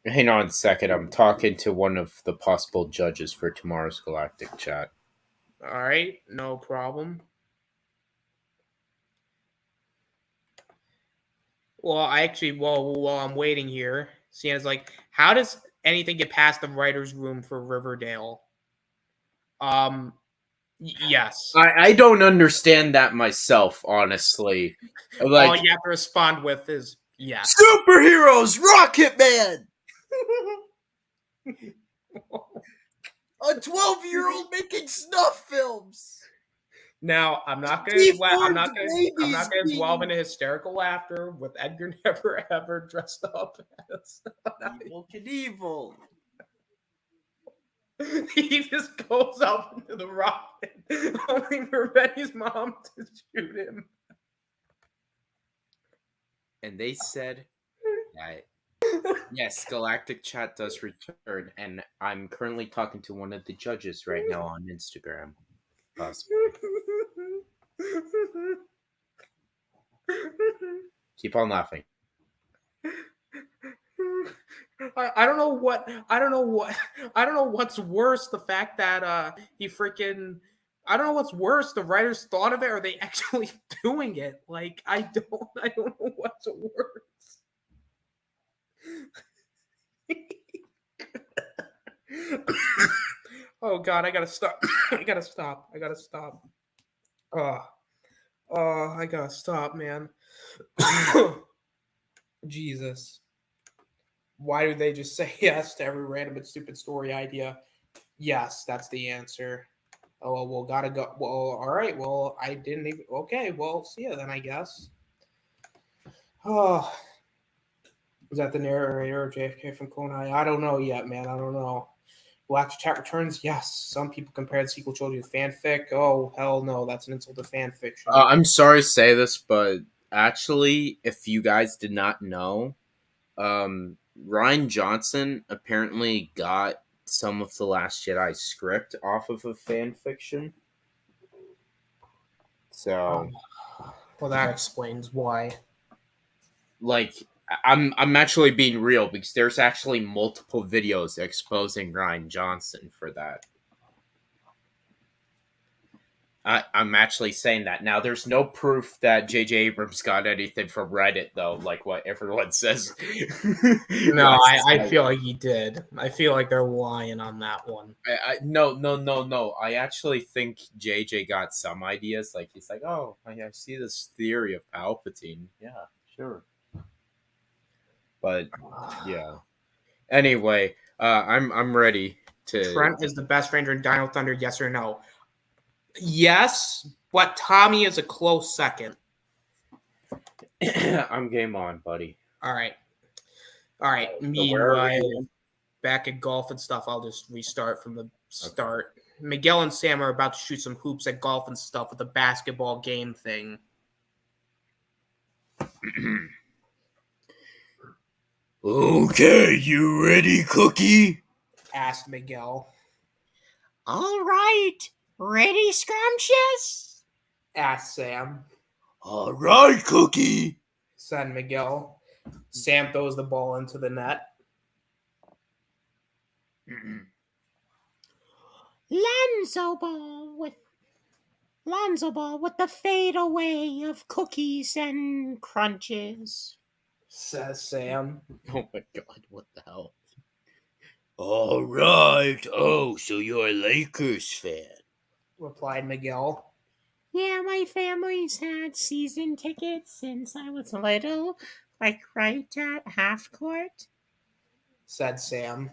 [SPEAKER 5] Hang on a second. I'm talking to one of the possible judges for tomorrow's Galactic Chat.
[SPEAKER 2] All right, no problem. Well, while I'm waiting here, Sienna's like, how does anything get past the writer's room for Riverdale? Yes.
[SPEAKER 5] I don't understand that myself, honestly. Like,
[SPEAKER 2] all you have to respond with is yes.
[SPEAKER 5] Superheroes, Rocket Man! A 12-year-old making snuff films!
[SPEAKER 2] Now, I'm not going to dwell into hysterical laughter with Edgar Never Ever dressed up as
[SPEAKER 5] Evil Knievel.
[SPEAKER 2] He just goes up into the rocket, only for Betty's mom to shoot him.
[SPEAKER 5] And they said that, yes, Galactic Chat does return, and I'm currently talking to one of the judges right now on Instagram. Possibly. Keep on laughing.
[SPEAKER 2] I don't know what's worse, the fact that I don't know what's worse, the writers thought of it or they actually doing it. Like I don't know what's worse. Oh god, I gotta stop. I gotta stop. I gotta stop, man. Jesus. Why do they just say yes to every random and stupid story idea? Yes, that's the answer. Oh, well, gotta go. Well, all right. Well, I didn't even. Okay, well, see ya then, I guess. Oh. Was that the narrator or JFK from Clone High? I don't know yet, man. I don't know. Galactic Chat returns? Yes. Some people compare the sequel trilogy to fanfic. Oh, hell no. That's an insult to fanfiction.
[SPEAKER 5] I'm sorry to say this, but actually, if you guys did not know, Rian Johnson apparently got some of the Last Jedi script off of a fan fiction. So,
[SPEAKER 2] well, that explains why.
[SPEAKER 5] Like, I'm actually being real because there's actually multiple videos exposing Rian Johnson for that. I'm actually saying that. Now, there's no proof that J.J. Abrams got anything from Reddit, though, like what everyone says.
[SPEAKER 2] No, I feel like he did. I feel like they're lying on that one.
[SPEAKER 5] No. I actually think J.J. got some ideas. Like, he's like, oh, I see this theory of Palpatine. Yeah, sure. But, yeah. Anyway, I'm ready to...
[SPEAKER 2] Trent is the best ranger in Dino Thunder, yes or no? Yes, but Tommy is a close second.
[SPEAKER 5] I'm game on, buddy.
[SPEAKER 2] All right. All right.
[SPEAKER 5] So where are we
[SPEAKER 2] Meanwhile,
[SPEAKER 5] again?
[SPEAKER 2] back at golf and stuff, I'll just restart from the start. Miguel and Sam are about to shoot some hoops at golf and stuff with a basketball game thing.
[SPEAKER 3] Okay, you ready, Cookie?
[SPEAKER 2] Asked Miguel.
[SPEAKER 4] All right. Ready, scrumptious?
[SPEAKER 2] Asked Sam.
[SPEAKER 3] All right, Cookie.
[SPEAKER 2] Said Miguel. Sam throws the ball into the net.
[SPEAKER 4] Lonzo ball with the fadeaway of cookies and crunches.
[SPEAKER 2] Says Sam.
[SPEAKER 5] Oh my god, what the hell?
[SPEAKER 3] All right. Oh, so you're a Lakers fan.
[SPEAKER 2] Replied Miguel.
[SPEAKER 4] Yeah, my family's had season tickets since I was little, like right at half court.
[SPEAKER 2] Said Sam.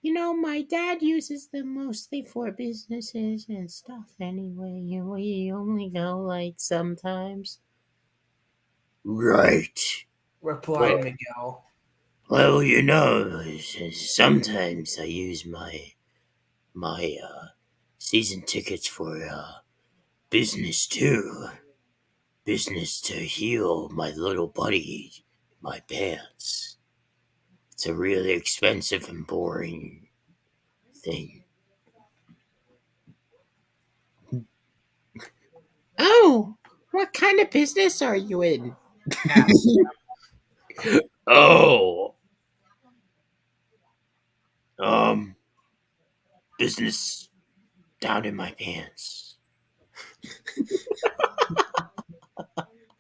[SPEAKER 4] You know, my dad uses them mostly for businesses and stuff anyway. We only go like sometimes.
[SPEAKER 3] Right.
[SPEAKER 2] Replied
[SPEAKER 3] Well-
[SPEAKER 2] Miguel.
[SPEAKER 3] Well, you know, sometimes I use my season tickets for business too. Business to heal my little buddy, my pants. It's a really expensive and boring thing.
[SPEAKER 4] Oh, what kind of business are you in?
[SPEAKER 2] Asked
[SPEAKER 3] Oh, business down in my pants.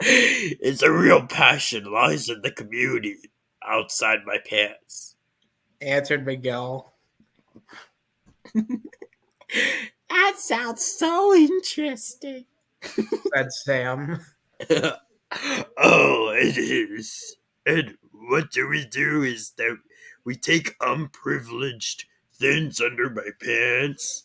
[SPEAKER 3] It's a real passion lies in the community outside my pants.
[SPEAKER 2] Answered Miguel.
[SPEAKER 4] That sounds so interesting.
[SPEAKER 2] Said Sam.
[SPEAKER 3] Oh, it is. And what we do is that we take unprivileged things under my pants,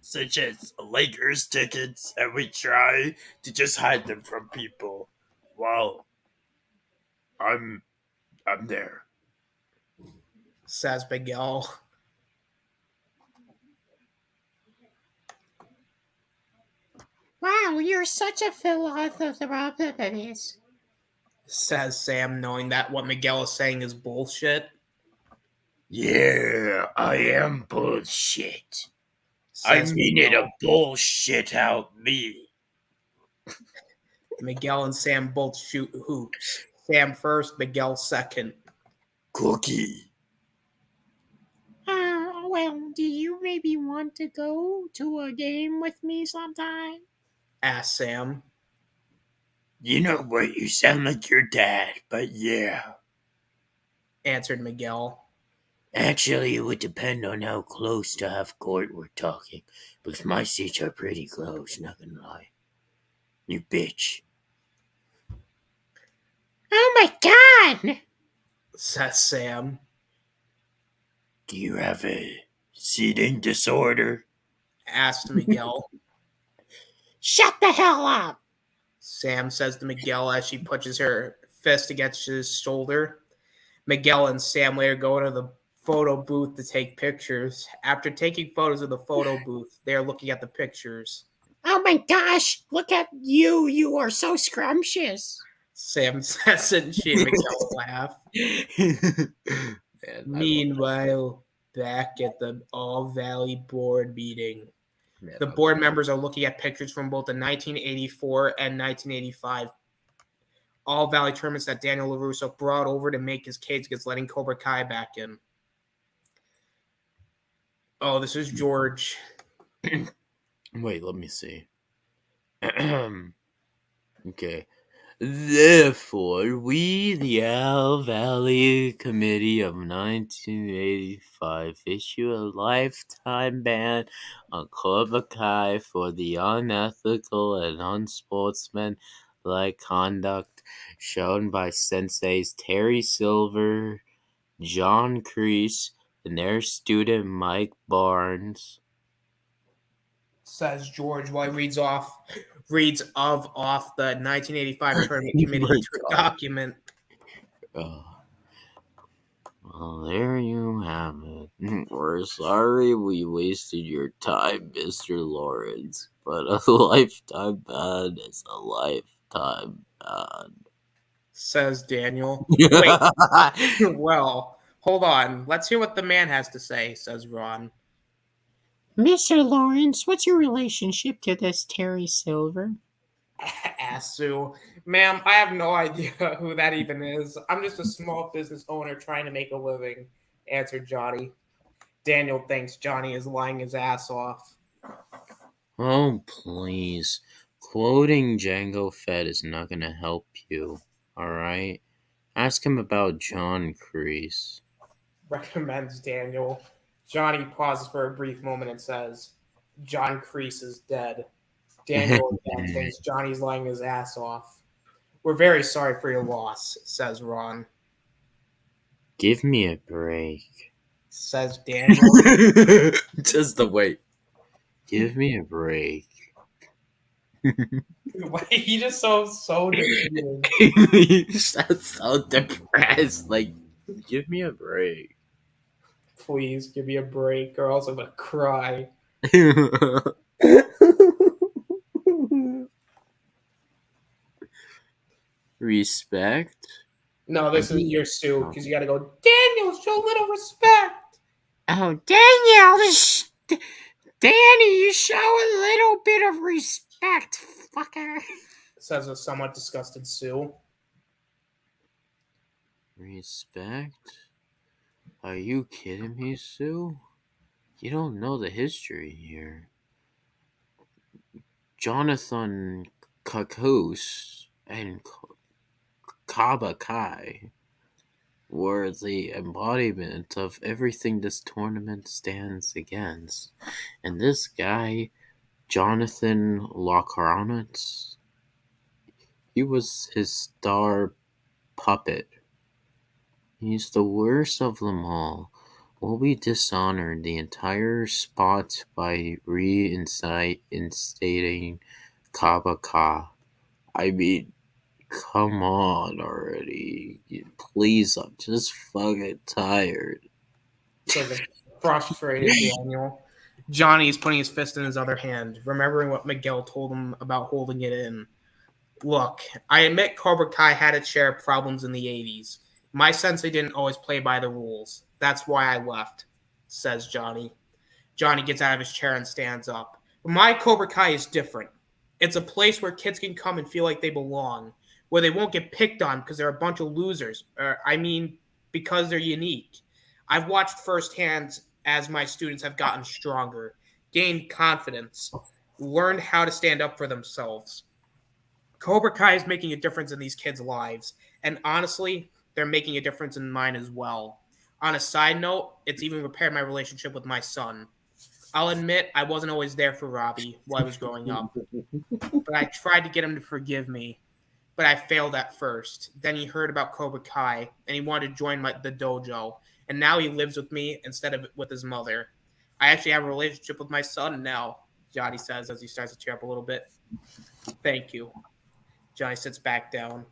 [SPEAKER 3] such as Lakers tickets, and we try to just hide them from people while I'm there.
[SPEAKER 2] Says Miguel.
[SPEAKER 4] Wow, you're such a philanthropist.
[SPEAKER 2] Says Sam, knowing that what Miguel is saying is bullshit.
[SPEAKER 3] Yeah, I am bullshit. I
[SPEAKER 2] Says
[SPEAKER 3] mean it a bullshit out me.
[SPEAKER 2] Miguel and Sam both shoot hoops. Sam first, Miguel second.
[SPEAKER 3] Cookie.
[SPEAKER 4] Well, do you maybe want to go to a game with me sometime?
[SPEAKER 2] Asked Sam.
[SPEAKER 3] You know what? You sound like your dad, but yeah.
[SPEAKER 2] Answered Miguel.
[SPEAKER 3] Actually, it would depend on how close to half court we're talking, because my seats are pretty close, not gonna lie. You bitch.
[SPEAKER 4] Oh my god!
[SPEAKER 2] Says Sam.
[SPEAKER 3] Do you have a seating disorder?
[SPEAKER 2] Asked Miguel.
[SPEAKER 4] Shut the hell up!
[SPEAKER 2] Sam says to Miguel as she punches her fist against his shoulder. Miguel and Sam later go into the photo booth to take pictures. After taking photos of the photo booth, they are looking at the pictures.
[SPEAKER 4] Oh my gosh, look at you! You are so scrumptious!
[SPEAKER 2] Sam says it and she and Miguel laugh.
[SPEAKER 5] Man,
[SPEAKER 2] Meanwhile, back at the All Valley board meeting,
[SPEAKER 5] man,
[SPEAKER 2] the
[SPEAKER 5] I
[SPEAKER 2] board
[SPEAKER 5] love
[SPEAKER 2] members are looking at pictures from both the 1984 and 1985 All Valley tournaments that Daniel LaRusso brought over to make his case against letting Cobra Kai back in. Oh, this is George.
[SPEAKER 5] Wait, let me see. Okay. Therefore, we, the Al Valley Committee of 1985, issue a lifetime ban on Cobra Kai for the unethical and unsportsmanlike conduct shown by senseis Terry Silver, John Kreese, and their student Mike Barnes.
[SPEAKER 2] Says George while he reads off reads off the 1985 tournament
[SPEAKER 5] Oh
[SPEAKER 2] committee
[SPEAKER 5] my God.
[SPEAKER 2] document.
[SPEAKER 5] Well, there you have it. We're sorry we wasted your time, Mr. Lawrence, but a lifetime ban is a lifetime ban.
[SPEAKER 2] Says Daniel. Wait, well, hold on. Let's hear what the man has to say, says Ron.
[SPEAKER 4] Mr. Lawrence, what's your relationship to this Terry Silver?
[SPEAKER 2] Asked Sue. Ma'am, I have no idea who that even is. I'm just a small business owner trying to make a living, answered Johnny. Daniel thinks Johnny is lying his ass off.
[SPEAKER 5] Oh, please. Quoting Django Fett is not going to help you, alright? Ask him about John Kreese.
[SPEAKER 2] Recommends Daniel. Johnny pauses for a brief moment and says, John Kreese is dead. Daniel again thinks Johnny's lying his ass off. We're very sorry for your loss, says Ron.
[SPEAKER 5] Give me a break.
[SPEAKER 2] Says Daniel.
[SPEAKER 5] Just the wait. Give me a break.
[SPEAKER 2] He just so defeated.
[SPEAKER 5] You sound so depressed. Like, give me a break.
[SPEAKER 2] Please give me a break or else I'm gonna cry.
[SPEAKER 5] Respect?
[SPEAKER 2] No, this is your Sue, because you gotta go, Daniel, show a little respect.
[SPEAKER 4] Oh, Daniel, Danny, you show a little bit of respect, fucker.
[SPEAKER 2] Says a somewhat disgusted Sue.
[SPEAKER 5] Respect? Are you kidding me, Sue? You don't know the history here. Jonathan Kakus and Kaba Kai were the embodiment of everything this tournament stands against. And this guy, Jonathan Lockhart, he was his star puppet. He's the worst of them all. Will we dishonor the entire spot by reinstating Kaba Ka? I mean, come on already. Please, I'm just fucking tired.
[SPEAKER 2] Says a frustrated Daniel. Johnny's putting his fist in his other hand, remembering what Miguel told him about holding it in. Look, I admit Cobra Kai had its share of problems in the 80s. My sensei didn't always play by the rules. That's why I left, says Johnny. Johnny gets out of his chair and stands up. My Cobra Kai is different. It's a place where kids can come and feel like they belong, where they won't get picked on because they're a bunch of losers. Because they're unique. I've watched firsthand as my students have gotten stronger, gained confidence, learned how to stand up for themselves. Cobra Kai is making a difference in these kids' lives, and honestly, they're making a difference in mine as well. On a side note, it's even repaired my relationship with my son. I'll admit I wasn't always there for Robbie while I was growing up, but I tried to get him to forgive me, but I failed at first. Then he heard about Cobra Kai, and he wanted to join the dojo, and now he lives with me instead of with his mother. I actually have a relationship with my son now, Johnny says as he starts to cheer up a little bit. Thank you. Johnny sits back down.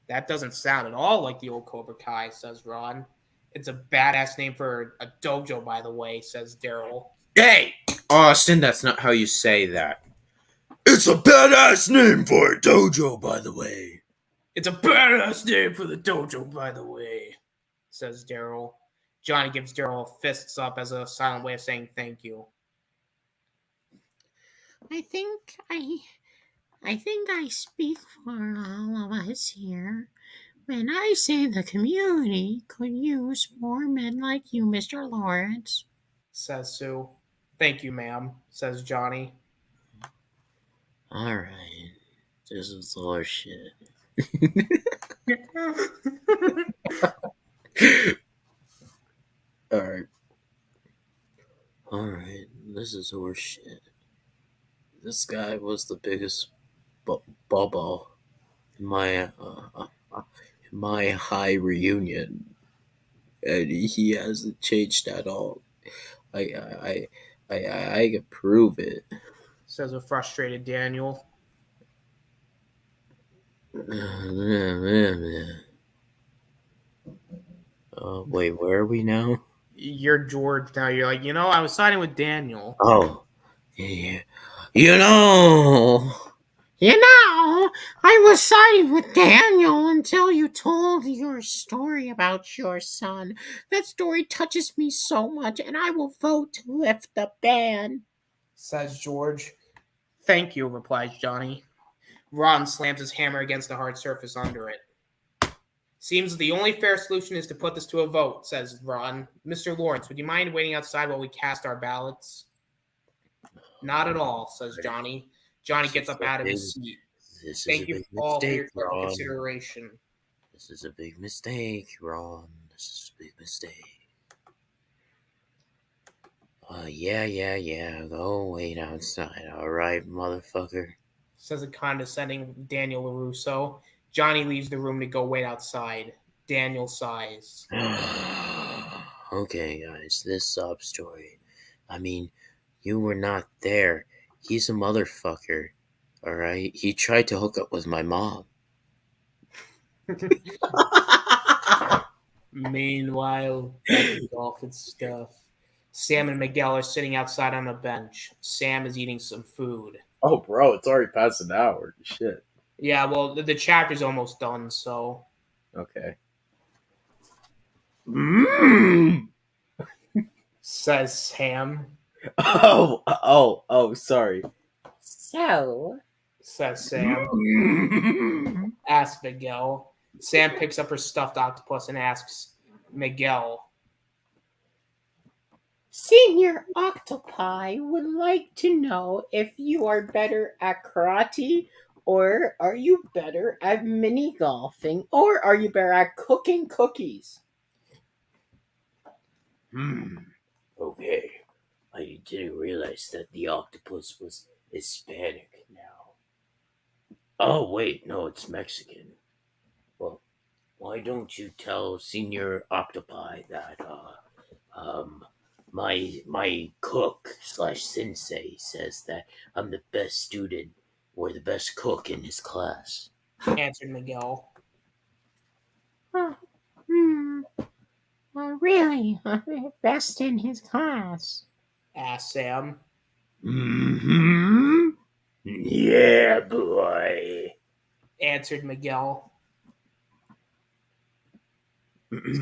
[SPEAKER 2] That doesn't sound at all like the old Cobra Kai, says Ron. It's a badass name for a dojo, by the way, says Daryl.
[SPEAKER 5] Hey! Austin, that's not how you say that.
[SPEAKER 3] It's a badass name for a dojo, by the way.
[SPEAKER 2] It's a badass name for the dojo, by the way, says Daryl. Johnny gives Daryl fists up as a silent way of saying thank you.
[SPEAKER 4] I think I speak for all of us here when I say the community could use more men like you, Mr. Lawrence,
[SPEAKER 2] says Sue. Thank you, ma'am, says Johnny.
[SPEAKER 5] Alright. This is all shit. Alright, this is horseshit. This guy was the biggest bubble in my high reunion, and he hasn't changed at all. I can prove it.
[SPEAKER 2] says a frustrated Daniel.
[SPEAKER 5] Wait, where are we now?
[SPEAKER 2] You're George now. You're like, I was siding with Daniel.
[SPEAKER 5] Oh, yeah. You know.
[SPEAKER 4] I was siding with Daniel until you told your story about your son. That story touches me so much, and I will vote to lift the ban.
[SPEAKER 2] Says George. Thank you, replies Johnny. Ron slams his hammer against the hard surface under it. Seems the only fair solution is to put this to a vote, says Ron. Mr. Lawrence, would you mind waiting outside while we cast our ballots? Not at all, says Johnny. Johnny gets up out of his seat. Thank you all for your careful consideration.
[SPEAKER 5] This is a big mistake, Ron. This is a big mistake. Yeah. Go wait outside, alright, motherfucker?
[SPEAKER 2] Says a condescending Daniel LaRusso. Johnny leaves the room to go wait outside. Daniel sighs.
[SPEAKER 5] Okay, guys, this sob story. I mean, you were not there. He's a motherfucker, alright? He tried to hook up with my mom.
[SPEAKER 2] Meanwhile, back in Dolphin stuff. Sam and Miguel are sitting outside on a bench. Sam is eating some food.
[SPEAKER 5] Oh, bro, it's already past an hour. Shit.
[SPEAKER 2] Yeah, well, the chapter's almost done, so.
[SPEAKER 5] Okay.
[SPEAKER 2] Says Sam.
[SPEAKER 5] Oh, sorry.
[SPEAKER 4] So,
[SPEAKER 2] Says Sam. Asks Miguel. Sam picks up her stuffed octopus and asks Miguel.
[SPEAKER 4] Senior Octopi would like to know if you are better at karate, or are you better at mini golfing, or are you better at cooking cookies?
[SPEAKER 5] Okay. I didn't realize that the octopus was Hispanic now. Oh, wait, no, it's Mexican. Well, why don't you tell Senior Octopi that, my cook / sensei says that I'm the best student or the best cook in his class.
[SPEAKER 2] Answered Miguel.
[SPEAKER 4] Really? Best in his class.
[SPEAKER 2] Asked Sam.
[SPEAKER 5] Mm-hmm. Yeah, boy.
[SPEAKER 2] Answered Miguel.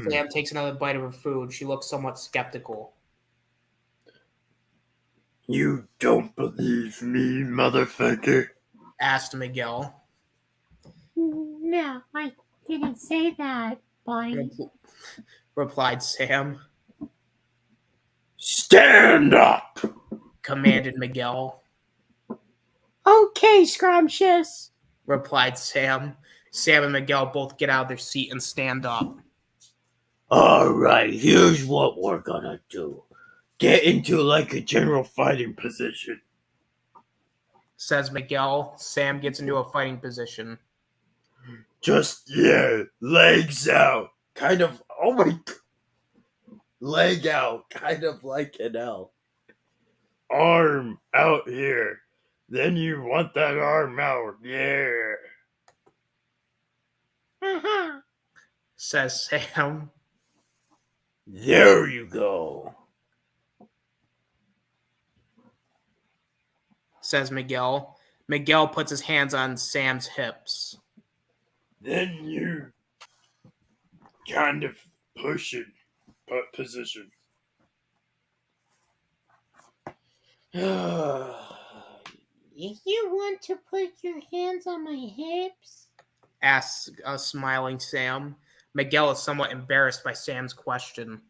[SPEAKER 2] Sam takes another bite of her food. She looks somewhat skeptical.
[SPEAKER 3] You don't believe me, motherfucker?
[SPEAKER 2] Asked Miguel.
[SPEAKER 4] No, I didn't say that, buddy.
[SPEAKER 2] Replied Sam.
[SPEAKER 3] Stand up!
[SPEAKER 2] Commanded Miguel.
[SPEAKER 4] Okay, scrumptious.
[SPEAKER 2] Replied Sam. Sam and Miguel both get out of their seat and stand up.
[SPEAKER 3] Alright, here's what we're gonna do. Get into like a general fighting position.
[SPEAKER 2] Says Miguel. Sam gets into a fighting position.
[SPEAKER 3] Just, legs out.
[SPEAKER 5] Kind of, oh my, leg out, kind of like an L.
[SPEAKER 3] Arm out here. Then you want that arm out, yeah.
[SPEAKER 4] Uh-huh.
[SPEAKER 2] Says Sam.
[SPEAKER 3] There you go.
[SPEAKER 2] Says Miguel. Miguel puts his hands on Sam's hips.
[SPEAKER 3] Then you kind of push it, position.
[SPEAKER 4] You want to put your hands on my hips?
[SPEAKER 2] Asks a smiling Sam. Miguel is somewhat embarrassed by Sam's question.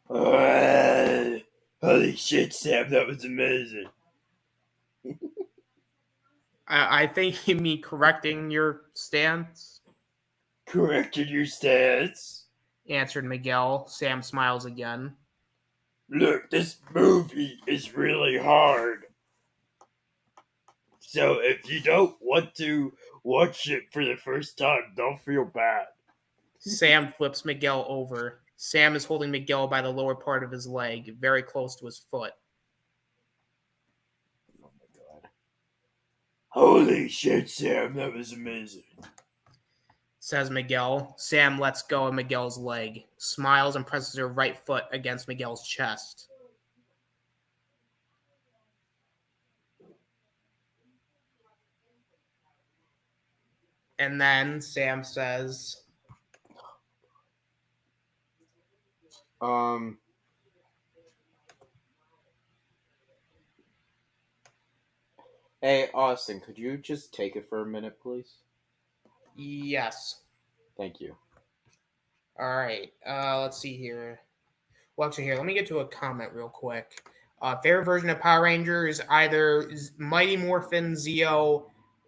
[SPEAKER 3] Holy shit, Sam, that was amazing.
[SPEAKER 2] I think you mean correcting your stance?
[SPEAKER 3] Corrected your stance.
[SPEAKER 2] Answered Miguel. Sam smiles again.
[SPEAKER 3] Look, this movie is really hard. So if you don't want to watch it for the first time, don't feel bad.
[SPEAKER 2] Sam flips Miguel over. Sam is holding Miguel by the lower part of his leg, very close to his foot.
[SPEAKER 3] Holy shit, Sam, that was amazing.
[SPEAKER 2] Says Miguel. Sam lets go of Miguel's leg, smiles, and presses her right foot against Miguel's chest. And then Sam says,
[SPEAKER 5] Hey, Austin, could you just take it for a minute, please?
[SPEAKER 2] yes.
[SPEAKER 5] Thank you.
[SPEAKER 2] All right. Let's see here. Well, actually, here, let me get to a comment real quick. Favorite version of Power Ranger is either Mighty Morphin, Zeo,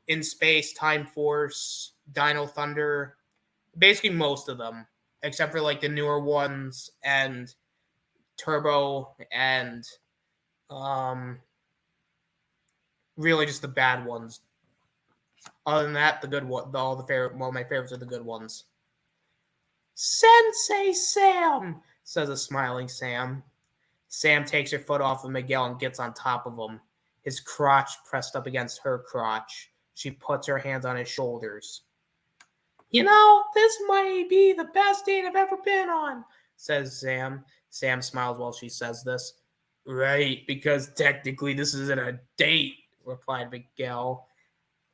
[SPEAKER 2] In Space, Time Force, Dino Thunder. Basically, most of them, except for like the newer ones and Turbo and really just the bad ones. Other than that, the good one, all the favorite. Well, my favorites are the good ones. Sensei Sam, says a smiling Sam. Sam takes her foot off of Miguel and gets on top of him, his crotch pressed up against her crotch. She puts her hands on his shoulders. You know, this might be the best date I've ever been on, says Sam. Sam smiles while she says this. Right, because technically this isn't a date, replied Miguel.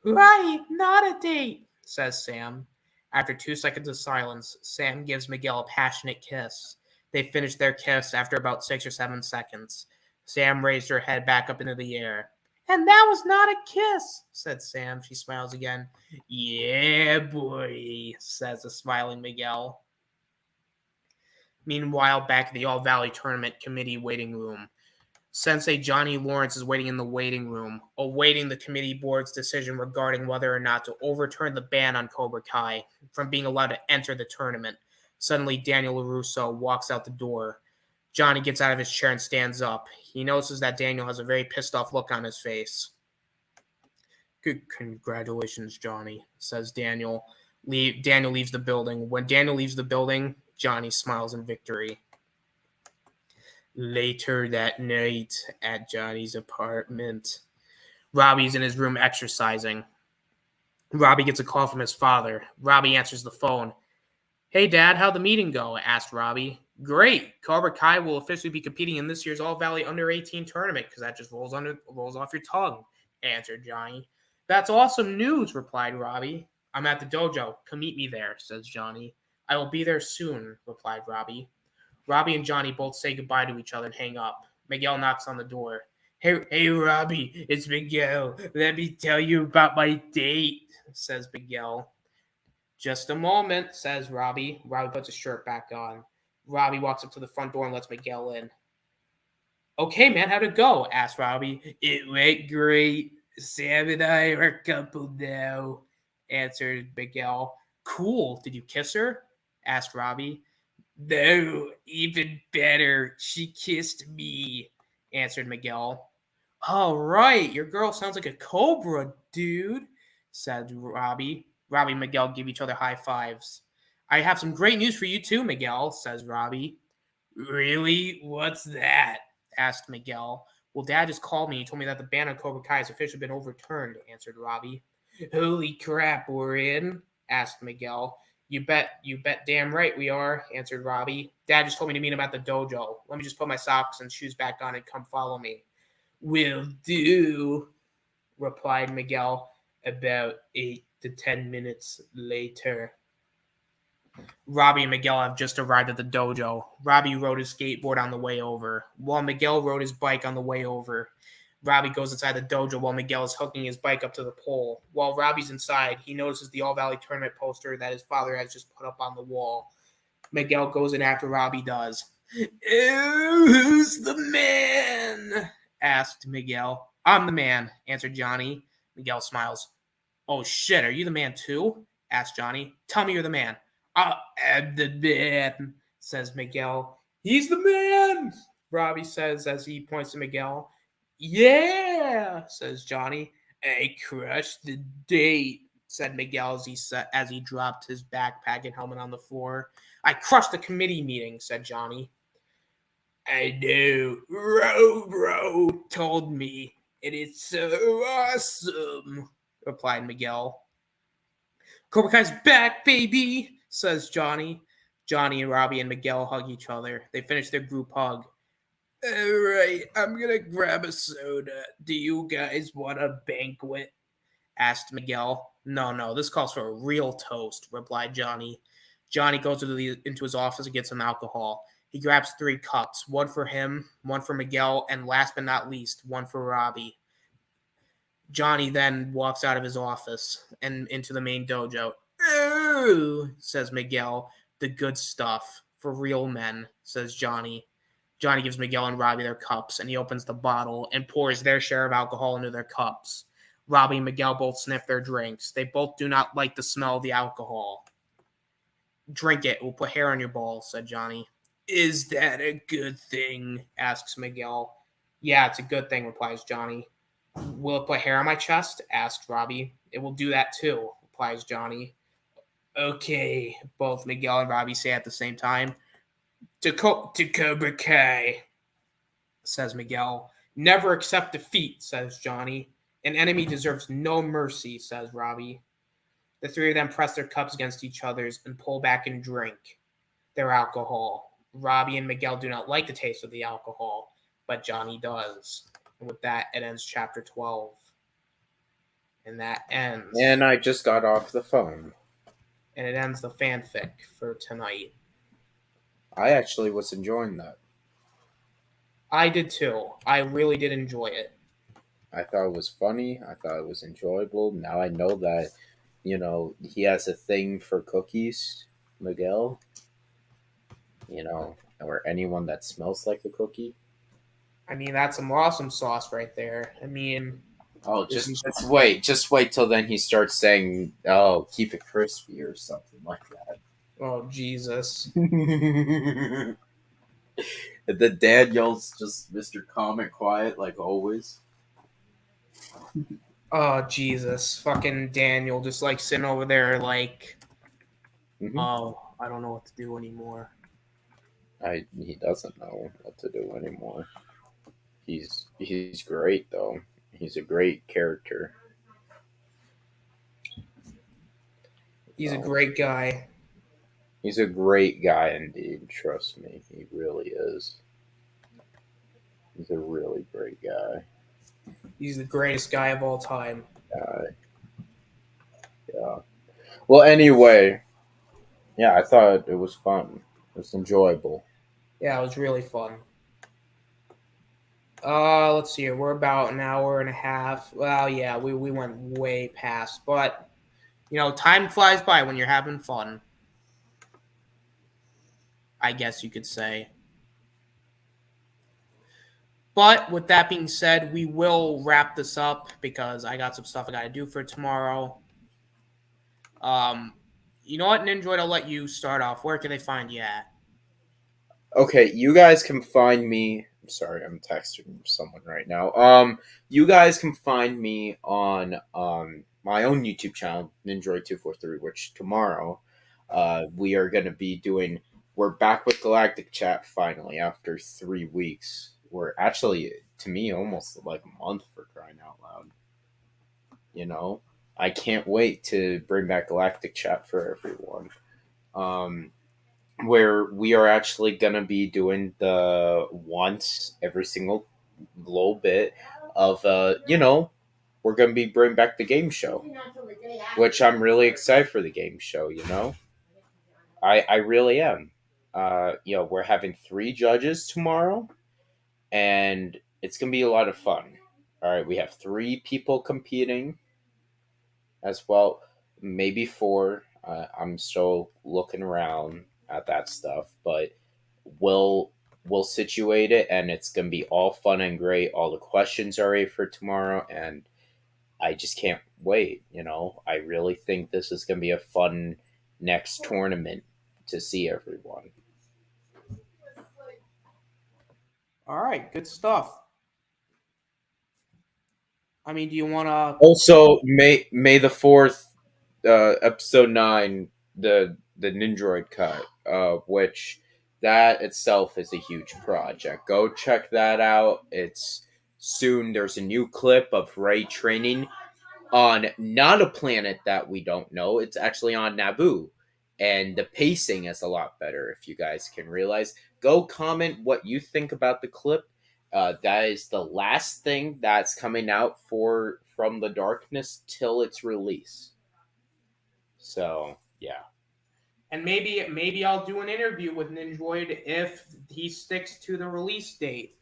[SPEAKER 2] Right, not a date, says Sam. After 2 seconds of silence, Sam gives Miguel a passionate kiss. They finish their kiss after about 6 or 7 seconds. Sam raised her head back up into the air. And that was not a kiss, said Sam. She smiles again. Yeah, boy, says the smiling Miguel. Meanwhile, back at the All Valley Tournament Committee waiting room, Sensei Johnny Lawrence is waiting in the waiting room, awaiting the committee board's decision regarding whether or not to overturn the ban on Cobra Kai from being allowed to enter the tournament. Suddenly, Daniel LaRusso walks out the door. Johnny gets out of his chair and stands up. He notices that Daniel has a very pissed off look on his face. Congratulations, Johnny, says Daniel. Daniel leaves the building. When Daniel leaves the building, Johnny smiles in victory. Later that night at Johnny's apartment, Robbie's in his room exercising. Robbie gets a call from his father. Robbie answers the phone. Hey, Dad, how'd the meeting go? Asked Robbie. Great. Cobra Kai will officially be competing in this year's All Valley Under-18 tournament because that just rolls off your tongue, answered Johnny. That's awesome news, replied Robbie. I'm at the dojo. Come meet me there, says Johnny. I will be there soon, replied Robbie. Robbie and Johnny both say goodbye to each other and hang up. Miguel knocks on the door. Hey, Robbie, it's Miguel. Let me tell you about my date, says Miguel. Just a moment, says Robbie. Robbie puts his shirt back on. Robbie walks up to the front door and lets Miguel in. Okay, man, how'd it go? Asked Robbie. It went great. Sam and I are a couple now, answered Miguel. Cool. Did you kiss her? Asked Robbie. No, even better. She kissed me, answered Miguel. All right, your girl sounds like a cobra, dude, said Robbie. Robbie and Miguel give each other high fives. I have some great news for you too, Miguel, says Robbie. Really? What's that? Asked Miguel. Well, Dad just called me and told me that the ban on Cobra Kai has officially been overturned, answered Robbie. Holy crap, we're in? Asked Miguel. You bet damn right we are, answered Robbie. Dad just told me to meet him at the dojo. Let me just put my socks and shoes back on and come follow me. Will do, replied Miguel about 8 to 10 minutes later. Robbie and Miguel have just arrived at the dojo. Robbie rode his skateboard on the way over, while Miguel rode his bike on the way over. Robbie goes inside the dojo while Miguel is hooking his bike up to the pole. While Robbie's inside, he notices the All Valley Tournament poster that his father has just put up on the wall. Miguel goes in after Robbie does. Who's the man? Asked Miguel. I'm the man, answered Johnny. Miguel smiles. Oh shit, are you the man too? Asked Johnny. Tell me you're the man. I am the man, says Miguel. He's the man, Robbie says as he points to Miguel. Yeah, says Johnny. I crushed the date, said Miguel as he dropped his backpack and helmet on the floor. I crushed the committee meeting, said Johnny. I know. Bro told me. It is so awesome, replied Miguel. Cobra Kai's back, baby, says Johnny. Johnny and Robbie and Miguel hug each other. They finish their group hug. All right, I'm gonna grab a soda. Do you guys want a banquet? Asked Miguel. No, this calls for a real toast, replied Johnny. Johnny goes into his office and gets some alcohol. He grabs 3 cups, one for him, one for Miguel, and last but not least, one for Robbie. Johnny then walks out of his office and into the main dojo. Ooh, says Miguel. The good stuff. For real men, says Johnny. Johnny gives Miguel and Robbie their cups, and he opens the bottle and pours their share of alcohol into their cups. Robbie and Miguel both sniff their drinks. They both do not like the smell of the alcohol. Drink it. We'll put hair on your balls, said Johnny. Is that a good thing? Asks Miguel. Yeah, it's a good thing, replies Johnny. Will it put hair on my chest? Asks Robbie. It will do that too, replies Johnny. Okay, both Miguel and Robbie say at the same time. To Cobra Kai, says Miguel. Never accept defeat, says Johnny. An enemy deserves no mercy, says Robbie. The 3 of them press their cups against each other's and pull back and drink their alcohol. Robbie and Miguel do not like the taste of the alcohol, but Johnny does. And with that, it ends chapter 12. And that ends.
[SPEAKER 5] And I just got off the phone.
[SPEAKER 2] And it ends the fanfic for tonight.
[SPEAKER 5] I actually was enjoying that.
[SPEAKER 2] I did too. I really did enjoy it.
[SPEAKER 5] I thought it was funny. I thought it was enjoyable. Now I know that, he has a thing for cookies, Miguel. Or anyone that smells like a cookie.
[SPEAKER 2] I mean, that's some awesome sauce right there. I mean...
[SPEAKER 5] Oh, just wait. Just wait till then he starts saying, oh, keep it crispy or something like that.
[SPEAKER 2] Oh, Jesus.
[SPEAKER 5] The Daniel's just Mr. Calm and quiet, like always.
[SPEAKER 2] Oh, Jesus. Fucking Daniel just, sitting over there, oh, I don't know what to do anymore.
[SPEAKER 5] He doesn't know what to do anymore. He's great, though. He's a great character.
[SPEAKER 2] He's a great guy.
[SPEAKER 5] He's a great guy indeed, trust me. He really is. He's a really great guy.
[SPEAKER 2] He's the greatest guy of all time.
[SPEAKER 5] Yeah. Well, anyway, yeah, I thought it was fun. It was enjoyable.
[SPEAKER 2] Yeah, it was really fun. Let's see here. We're about an hour and a half. Well, yeah, we went way past. But, time flies by when you're having fun. I guess you could say. But with that being said, we will wrap this up because I got some stuff I got to do for tomorrow. You know what, Ninjoid? I'll let you start off. Where can they find you at?
[SPEAKER 5] Okay, you guys can find me. I'm sorry, I'm texting someone right now. You guys can find me on my own YouTube channel, Ninjoid243, which tomorrow we are going to be doing. We're back with Galactic Chat finally after 3 weeks. We're actually, to me, almost like a month, for crying out loud. I can't wait to bring back Galactic Chat for everyone. Where we are actually going to be doing the once every single little bit of, we're going to be bringing back the game show, which I'm really excited for the game show, I really am. We're having 3 judges tomorrow, and it's going to be a lot of fun. All right, we have 3 people competing as well, maybe 4. I'm still looking around at that stuff, but we'll situate it, and it's going to be all fun and great. All the questions are ready for tomorrow, and I just can't wait. I really think this is going to be a fun next tournament to see everyone.
[SPEAKER 2] All right, good stuff. I mean, do you want to...
[SPEAKER 5] Also, May the 4th, episode 9, the Ninjoid cut, which that itself is a huge project. Go check that out. It's soon. There's a new clip of Ray training on not a planet that we don't know. It's actually on Naboo. And the pacing is a lot better, if you guys can realize. Go comment what you think about the clip. That is the last thing that's coming out for From the Darkness till its release. So, yeah.
[SPEAKER 2] And maybe I'll do an interview with Ninjoid if he sticks to the release date.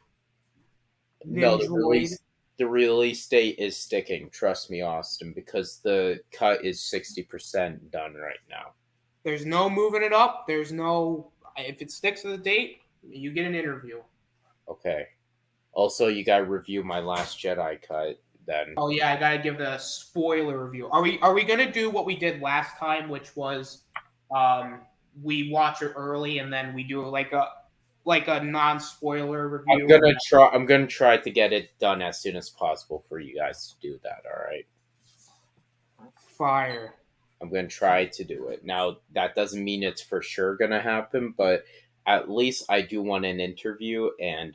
[SPEAKER 5] No,
[SPEAKER 2] Ninjoid.
[SPEAKER 5] the release date is sticking. Trust me, Austin, because the cut is 60% done right now.
[SPEAKER 2] There's no moving it up. There's no. If it sticks to the date, you get an interview.
[SPEAKER 5] Okay. Also, you gotta review my Last Jedi cut. Then.
[SPEAKER 2] Oh yeah, I gotta give the spoiler review. Are we gonna do what we did last time, which was, we watch it early and then we do like a non-spoiler review?
[SPEAKER 5] I'm gonna try to get it done as soon as possible for you guys to do that. All right.
[SPEAKER 2] Fire.
[SPEAKER 5] I'm gonna try to do it. Now that doesn't mean it's for sure gonna happen, but at least I do want an interview and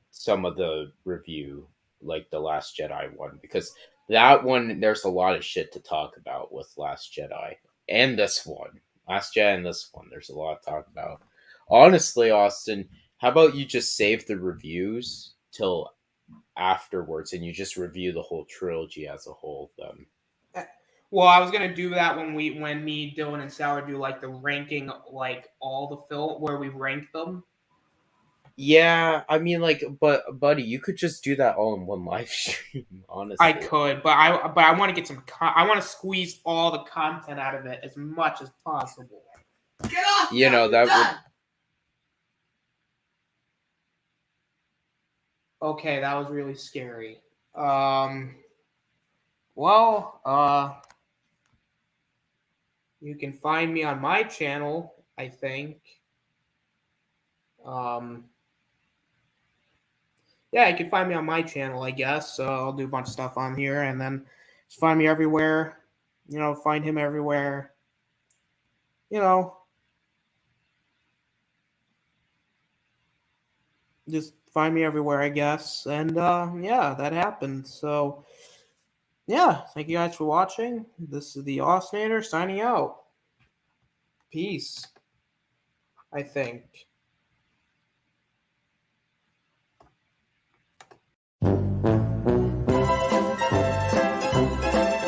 [SPEAKER 5] some of the review, like the Last Jedi one, because that one there's a lot of shit to talk about with Last Jedi and this one. Last Jedi and this one, there's a lot to talk about. Honestly, Austin, how about you just save the reviews till afterwards and you just review the whole trilogy as a whole then?
[SPEAKER 2] Well, I was gonna do that when me, Dylan, and Sour do like the ranking, like all the film where we rank them.
[SPEAKER 5] Yeah, I mean, like, but buddy, you could just do that all in one live stream. Honestly,
[SPEAKER 2] I could, but I want to get some. I want to squeeze all the content out of it as much as possible.
[SPEAKER 4] Get off!
[SPEAKER 5] You know, that
[SPEAKER 4] done.
[SPEAKER 2] Okay, that was really scary. You can find me on my channel, I think. Yeah, you can find me on my channel, I guess. So I'll do a bunch of stuff on here, and then just find me everywhere. You know, find him everywhere. You know, just find me everywhere, I guess. And yeah, that happened. So yeah, thank you guys for watching. This is the Osnator signing out. Peace, I think.